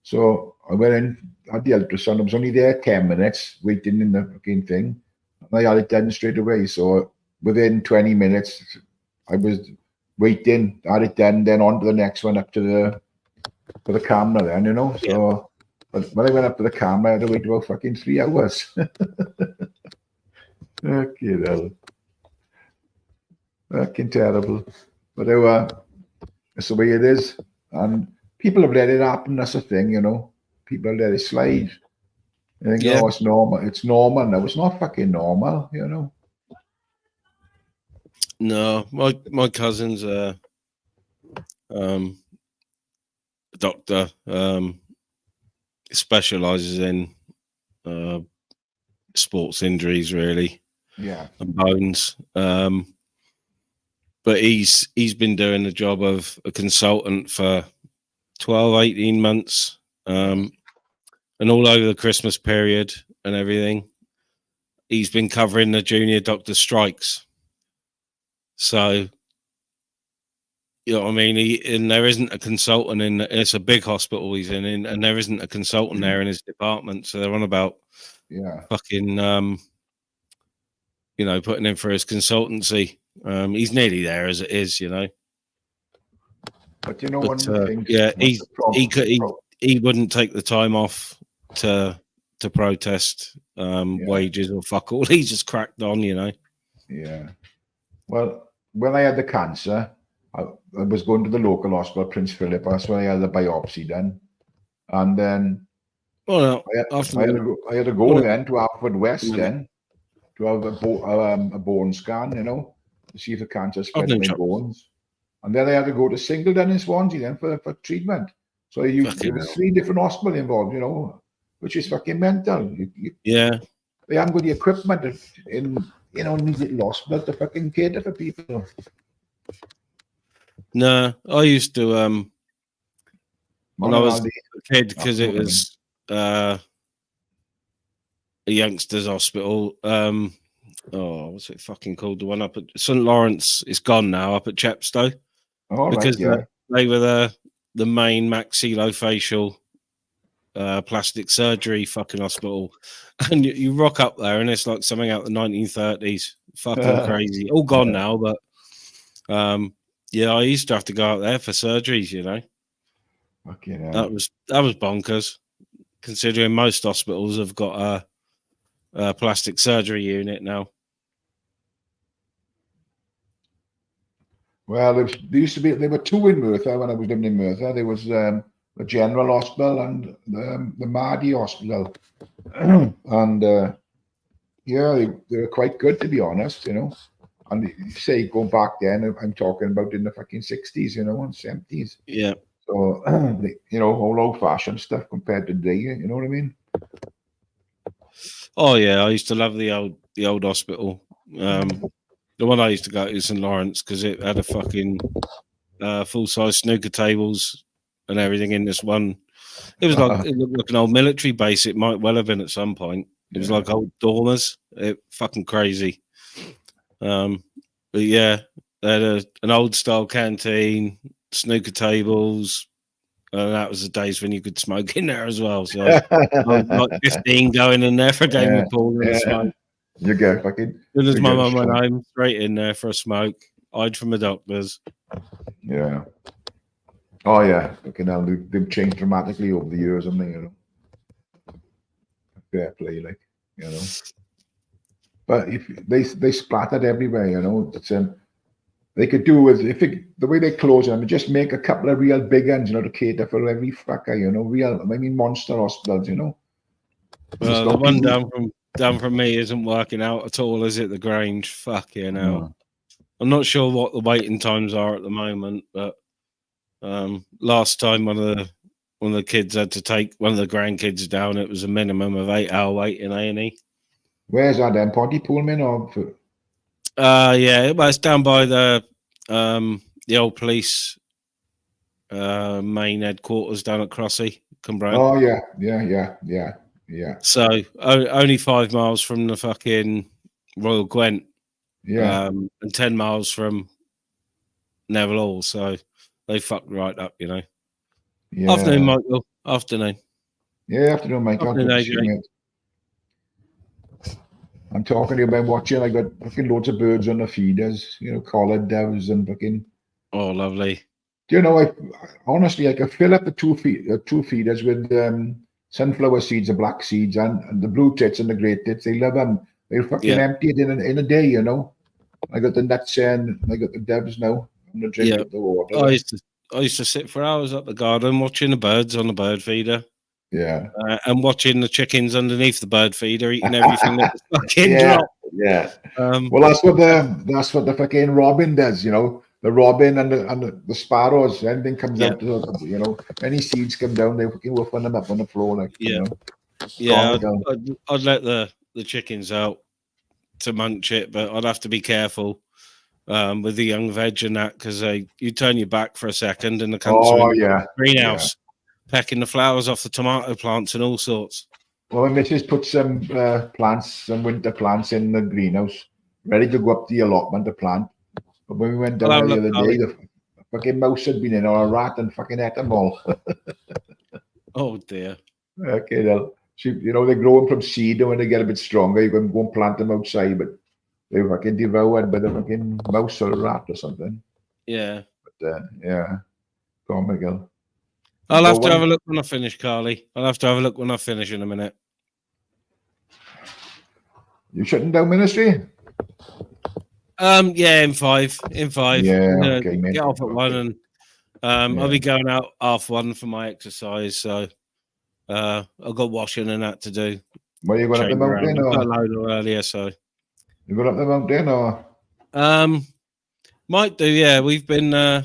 So I went in, had the ultrasound. I was only there 10 minutes waiting in the fucking thing. I had it done straight away. So within 20 minutes, I was waiting, had it done, then on to the next one up to the camera then, you know. So but when I went up to the camera, I had to wait about fucking 3 hours. Fucking hell. Fucking terrible. But that's the way it is. And people have let it happen, that's the thing, you know. People let it slide. I think, oh, it's normal. It's normal. No, it's not fucking normal, you know.
No, my cousin's a doctor, specializes in sports injuries, really, and bones. But he's been doing the job of a consultant for 12, 18 months, and all over the Christmas period and everything, he's been covering the junior doctor strikes. So, you know what I mean? And there isn't a consultant it's a big hospital he's in, and there isn't a consultant there in his department. So they're on about fucking, you know, putting him for his consultancy. He's nearly there as it is, you know.
But you know, one of the things,
he wouldn't take the time off to protest wages or fuck all. He just cracked on, you know.
Yeah. Well, when I had the cancer, I was going to the local hospital, Prince Philip. That's where I had the biopsy done, and then I had to go then to Hartford West then to have a bone scan, you know, to see if the cancer spread in my bones. And then I had to go to Singleton in Swansea then for treatment. So there was 3 different hospitals involved, you know, which is fucking mental. They haven't got the equipment in, you know, these little hospitals to fucking cater for people.
No, I used to when I was a kid, because it was a youngsters hospital. What's it fucking called? The one up at St. Lawrence. It's gone now, up at Chepstow. Because they were the main maxillofacial plastic surgery fucking hospital. And you rock up there and it's like something out of the 1930s. Fucking crazy. All gone now, but I used to have to go out there for surgeries, you know. That was bonkers, considering most hospitals have got a plastic surgery unit now.
Well, there were 2 in Merthyr when I was living in Merthyr. There was the General Hospital and the Mardy Hospital, and they were quite good, to be honest, you know. And you say go back then, I'm talking about in the fucking 60s, you know, and 70s.
Yeah.
So you know, all old-fashioned stuff compared to today. You know what I mean?
Oh yeah, I used to love the old hospital. The one I used to go to St. Lawrence, because it had a fucking full-size snooker tables and everything in this one. It was like it looked like an old military base. It might well have been at some point. It was like old dormers. It fucking crazy. But yeah, they had an old style canteen, snooker tables, and that was the days when you could smoke in there as well. So I was like 15 going in there for a game of pool and a smoke.
You go fucking.
As soon as my mum went home, straight in there for a smoke. Hide from the doctors.
Yeah. Oh yeah. Fucking hell, they've changed dramatically over the years, haven't they? You know. Fair play, like, you know. But if they splattered everywhere, you know. It's they could do with the way they close them, just make a couple of real big ones, you know, to cater for every fucker, you know, monster hospitals, you know.
Well, the one down from me isn't working out at all, is it? The Grange, fucking hell. No. I'm not sure what the waiting times are at the moment, but last time one of the kids had to take one of the grandkids down, it was a minimum of 8-hour wait in A&E.
Where's that then? Pontypoolman or?
Yeah, well, it's down by the old police main headquarters down at Crossy, Cumbrian.
Oh yeah.
So only 5 miles from the fucking Royal Gwent.
Yeah.
And 10 miles from Neville Hall. So they fucked right up, you know.
Yeah.
Afternoon, Michael. Afternoon.
Yeah, afternoon, Michael.
Afternoon, AJ.
I'm talking to you about watching. I got fucking loads of birds on the feeders, collared doves and fucking.
Oh, lovely.
I honestly I could fill up the two feeders with sunflower seeds, the black seeds, and the blue tits and the grey tits. They love them. They fucking empty it in a day, I got the nuts and I got the doves now. I'm gonna drink the water.
I used to sit for hours up the garden watching the birds on the bird feeder.
Yeah.
And watching the chickens underneath the bird feeder eating everything that was fucking dropped.
Yeah. Well, that's what the fucking robin does, The robin and the sparrows, anything comes out, any seeds come down, they fucking whiffing them up on the floor,
I'd let the chickens out to munch it, but I'd have to be careful with the young veg and that, because you turn your back for a second and the cunts are in the greenhouse pecking the flowers off the tomato plants and all sorts.
Well, my missus put some winter plants in the greenhouse, ready to go up the allotment to plant. But when we went down there the other day, the fucking mouse had been in, or a rat, and fucking ate them all.
Oh dear.
Okay, well, they're growing from seed, and when they get a bit stronger, you can go and plant them outside, but they were fucking devoured by the fucking mouse or a rat or something.
Yeah.
But go on, Miguel.
I'll have to have a look when I finish, Carly. I'll have to have a look when I finish in a minute.
You shutting down ministry?
Yeah, in five.
Yeah, okay, mate.
Get off at 1 and I'll be going out 1:30 for my exercise, so I've got washing and that to do.
Where you going up the mountain?
I got a load earlier, so
you going up the mountain or?
Might do. Yeah, we've been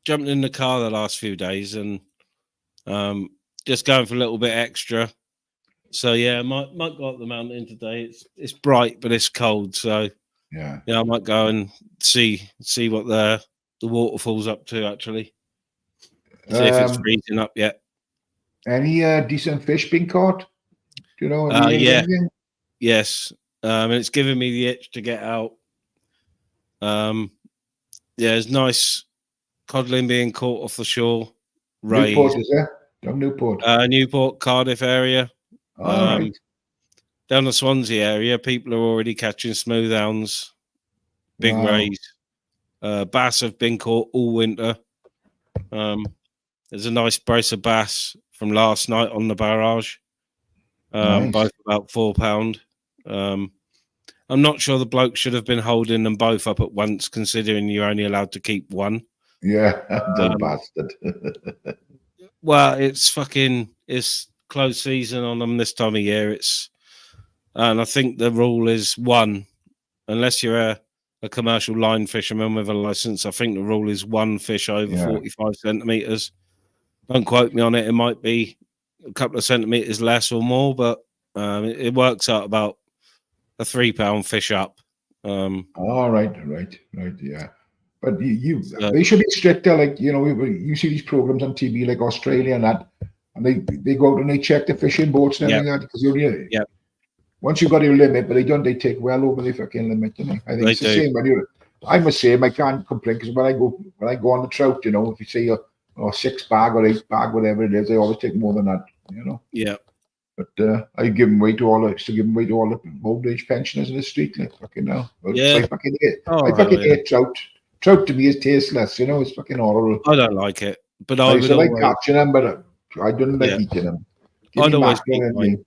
jumping in the car the last few days and just going for a little bit extra. So yeah, might go up the mountain today. It's bright, but it's cold, so yeah, I might go and see what the waterfall's up to actually. See if it's freezing up yet.
Any decent fish being caught? Do you know?
Yes. And it's giving me the itch to get out. There's nice codling being caught off the shore.
Newport, is there? From Newport.
Newport, Cardiff area.
Right.
Down the Swansea area, people are already catching smoothhounds, big rays. Bass have been caught all winter. There's a nice brace of bass from last night on the barrage. Both about £4. I'm not sure the bloke should have been holding them both up at once, considering you're only allowed to keep one.
Yeah, that bastard.
Well, it's closed season on them this time of year. And I think the rule is one, unless you're a commercial line fisherman with a license. I think the rule is one fish over 45 centimeters. Don't quote me on it. It might be a couple of centimeters less or more, but it works out about a £3 fish up.
Right, yeah. But they should be stricter. Like you see these programs on TV, like Australia and that, and they go out and they check the fishing boats and everything like that, because once you got your limit, but they take well over the fucking limit. I think it's the same. I'm the same. I can't complain, because when I go on the trout, if you say a 6 bag or 8 bag, whatever it is, they always take more than that.
Yeah.
But I give them away to all the old age pensioners in the street, like fucking hell. I fucking hate trout. Trout to me is tasteless. It's fucking horrible.
I don't like it, but
I like catching them, but I don't like eating them.
I'd always eat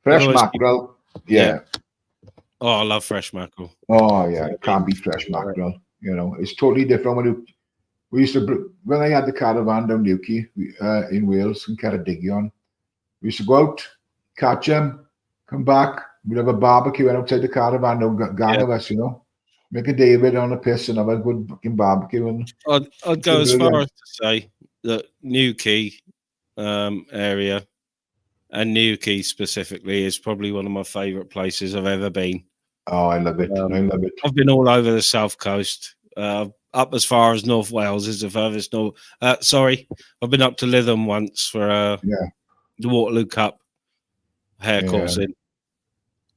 fresh mackerel. Yeah.
Oh, I love fresh mackerel.
Oh yeah, it can't be fresh mackerel. It's totally different. We used to, when I had the caravan down Newquay in Wales in Ceredigion, we used to go out, catch them, come back. We'd have a barbecue outside the caravan, gang of us, make a day of it on a piss and have a good fucking barbecue. And
I'd go as far as to say that Newquay area, and Newquay specifically, is probably one of my favourite places I've ever been.
Oh, I love it. I love it.
I've been all over the south coast, up as far as North Wales is the furthest north. I've been up to Lytham once for the Waterloo Cup hare coursing.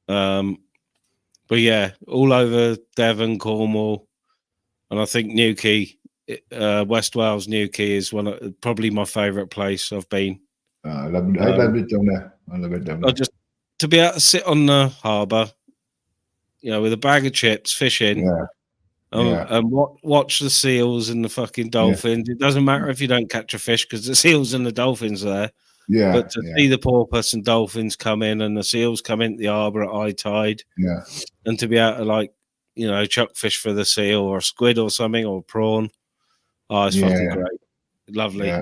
But yeah, all over Devon, Cornwall, and I think Newquay, West Wales, Newquay is probably my favourite place I've been.
I love it down there. I love it down there.
Just to be able to sit on the harbour, with a bag of chips, fishing, and watch the seals and the fucking dolphins. It doesn't matter if you don't catch a fish because the seals and the dolphins are there.
Yeah.
But to see the porpoise and dolphins come in and the seals come into the harbour at high tide, and to be able to chuck fish for the seal or squid or something or prawn, it's fucking great, lovely,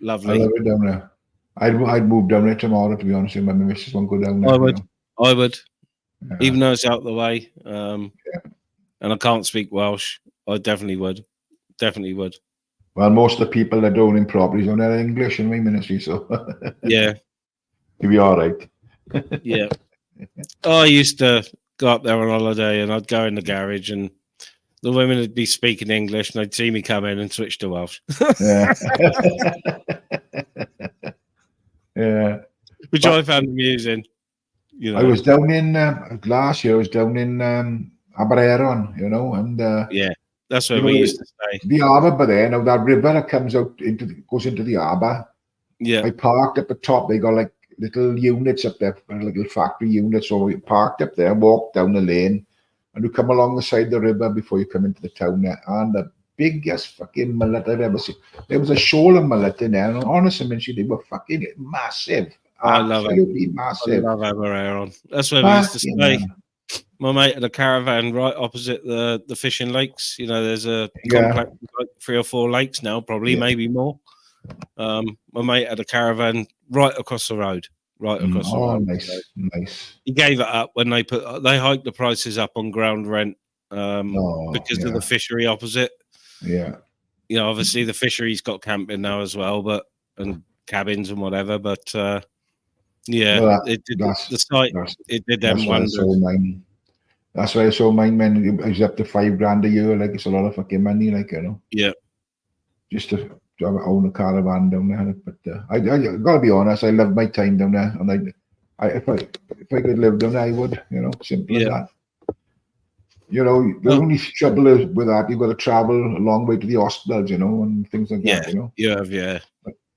lovely.
I love it down there. I'd move down there tomorrow, to be honest with you. My missus won't go down there.
I would, even though it's out of the way. And I can't speak Welsh. I definitely would.
Well, most of the people that own in properties own their English in my ministry, so
yeah,
you'll be all right.
Yeah, I used to go up there on holiday, and I'd go in the garage, and the women would be speaking English, and they'd see me come in and switch to Welsh.
Yeah,
which I found amusing.
I was down in last year. I was down in Abereiron, and
that's where we used to stay.
The harbour, but there now that river that comes out goes into the harbour.
Yeah,
I parked at the top. They got like little units up there, little factory units. So we parked up there, walked down the lane, and you come along the side of the river before you come into the town there. And the biggest fucking mullet I've ever seen. There was a shoal of mullet in there, and honestly, they were fucking massive. Absolutely massive.
I love Abereiron. That's where we used to stay. My mate had a caravan right opposite the fishing lakes. There's a complex of like 3 or 4 lakes now, probably maybe more. My mate had a caravan right across the road.
Nice.
He gave it up when they hiked the prices up on ground rent because of the fishery opposite.
Yeah.
Obviously the fishery's got camping now as well, and cabins and whatever. But it did the site. It did them wonders.
That's why I saw mine, man. It was up to $5,000 a year. Like, it's a lot of fucking money,
Yeah.
Just to own a caravan down there. But I gotta be honest, I love my time down there, and if I could live down there, I would. Simple as that. The only trouble is with that, you've got to travel a long way to the hospitals, and things like that.
Yeah.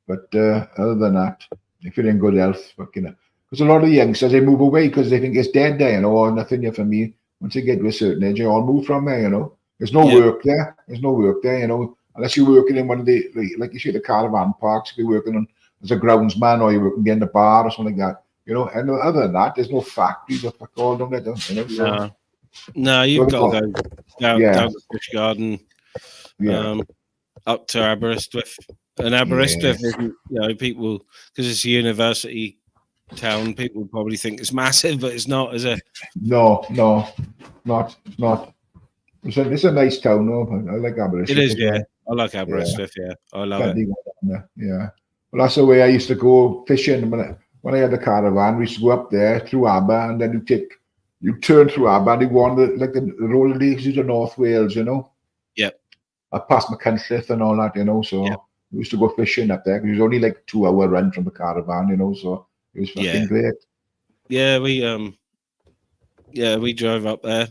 But other than that, if you're in good health, because a lot of the youngsters, they move away because they think it's dead there, or nothing here for me. Once they get to a certain age, they all move from there, There's no work there. Unless you're working in one of the, like you see the caravan parks, if you're working as a groundsman or you're working behind the bar or something like that, And other than that, there's no factories or fuck all down there,
No, you've got to go down the fish garden, up to Aberystwyth. And Aberystwyth isn't, people, because it's a university town, people probably think it's massive, but it's not, is it?
No, not. It's a nice town, though. I like Aberystwyth.
It is, yeah. I like Aberystwyth, I love it.
Yeah. Well, that's the way I used to go fishing. When I had the caravan, we used to go up there through Aber, and then you turn through Aber, and you wander like the rolling lakes to North Wales,
Yep.
I passed McCunliffe and all that, so we used to go fishing up there because it was only like 2-hour run from the caravan, so it was fucking great.
Yeah, we drove up there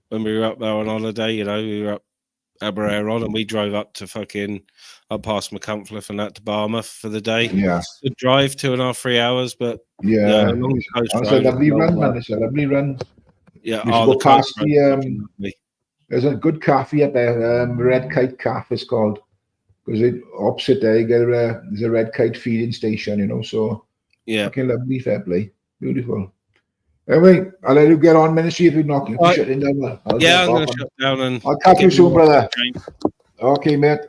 when we were up there on holiday, we were up Abereiron, and we drove up to up past McCunliffe and that to Barmouth for the day.
Yeah.
Good drive, 2.5-3 hours, but
along the coast road. It's a lovely run, man. It's a lovely run.
Yeah,
you go past there's a good cafe up there, Red Kite Cafe it's called. Because opposite there, there's a red kite feeding station, so fucking lovely, fair play. Beautiful. Anyway, I'll let you get on, ministry, if you're not shutting down.
I'm going to shut down and
I'll catch you soon, brother. Okay, mate.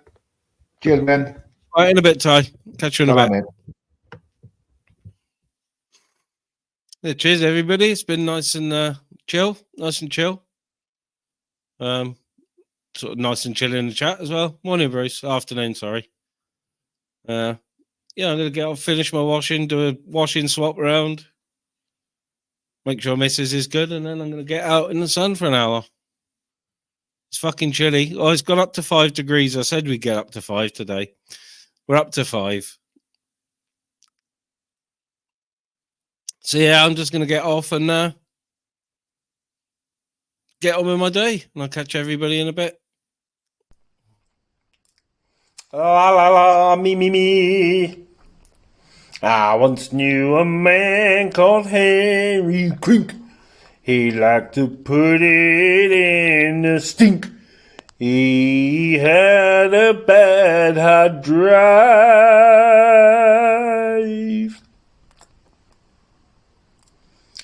Cheers, man.
All right, in a bit, Ty. Catch you in a bit.
Mate.
Yeah, cheers, everybody. It's been nice and chill. Sort of nice and chill in the chat as well. Morning, Bruce. Afternoon, sorry. I'm going to get off, finish my washing, do a washing swap round, make sure Mrs. is good, and then I'm going to get out in the sun for an hour. It's fucking chilly. Oh, it's gone up to 5 degrees. I said we'd get up to 5 today. We're up to 5. So, I'm just going to get off and get on with my day, and I'll catch everybody in a bit.
La la la, me. I once knew a man called Harry Crink. He liked to put it in the stink. He had a bad hard drive.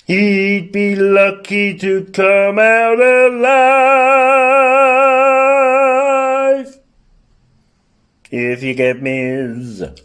He'd be lucky to come out alive. If you get me.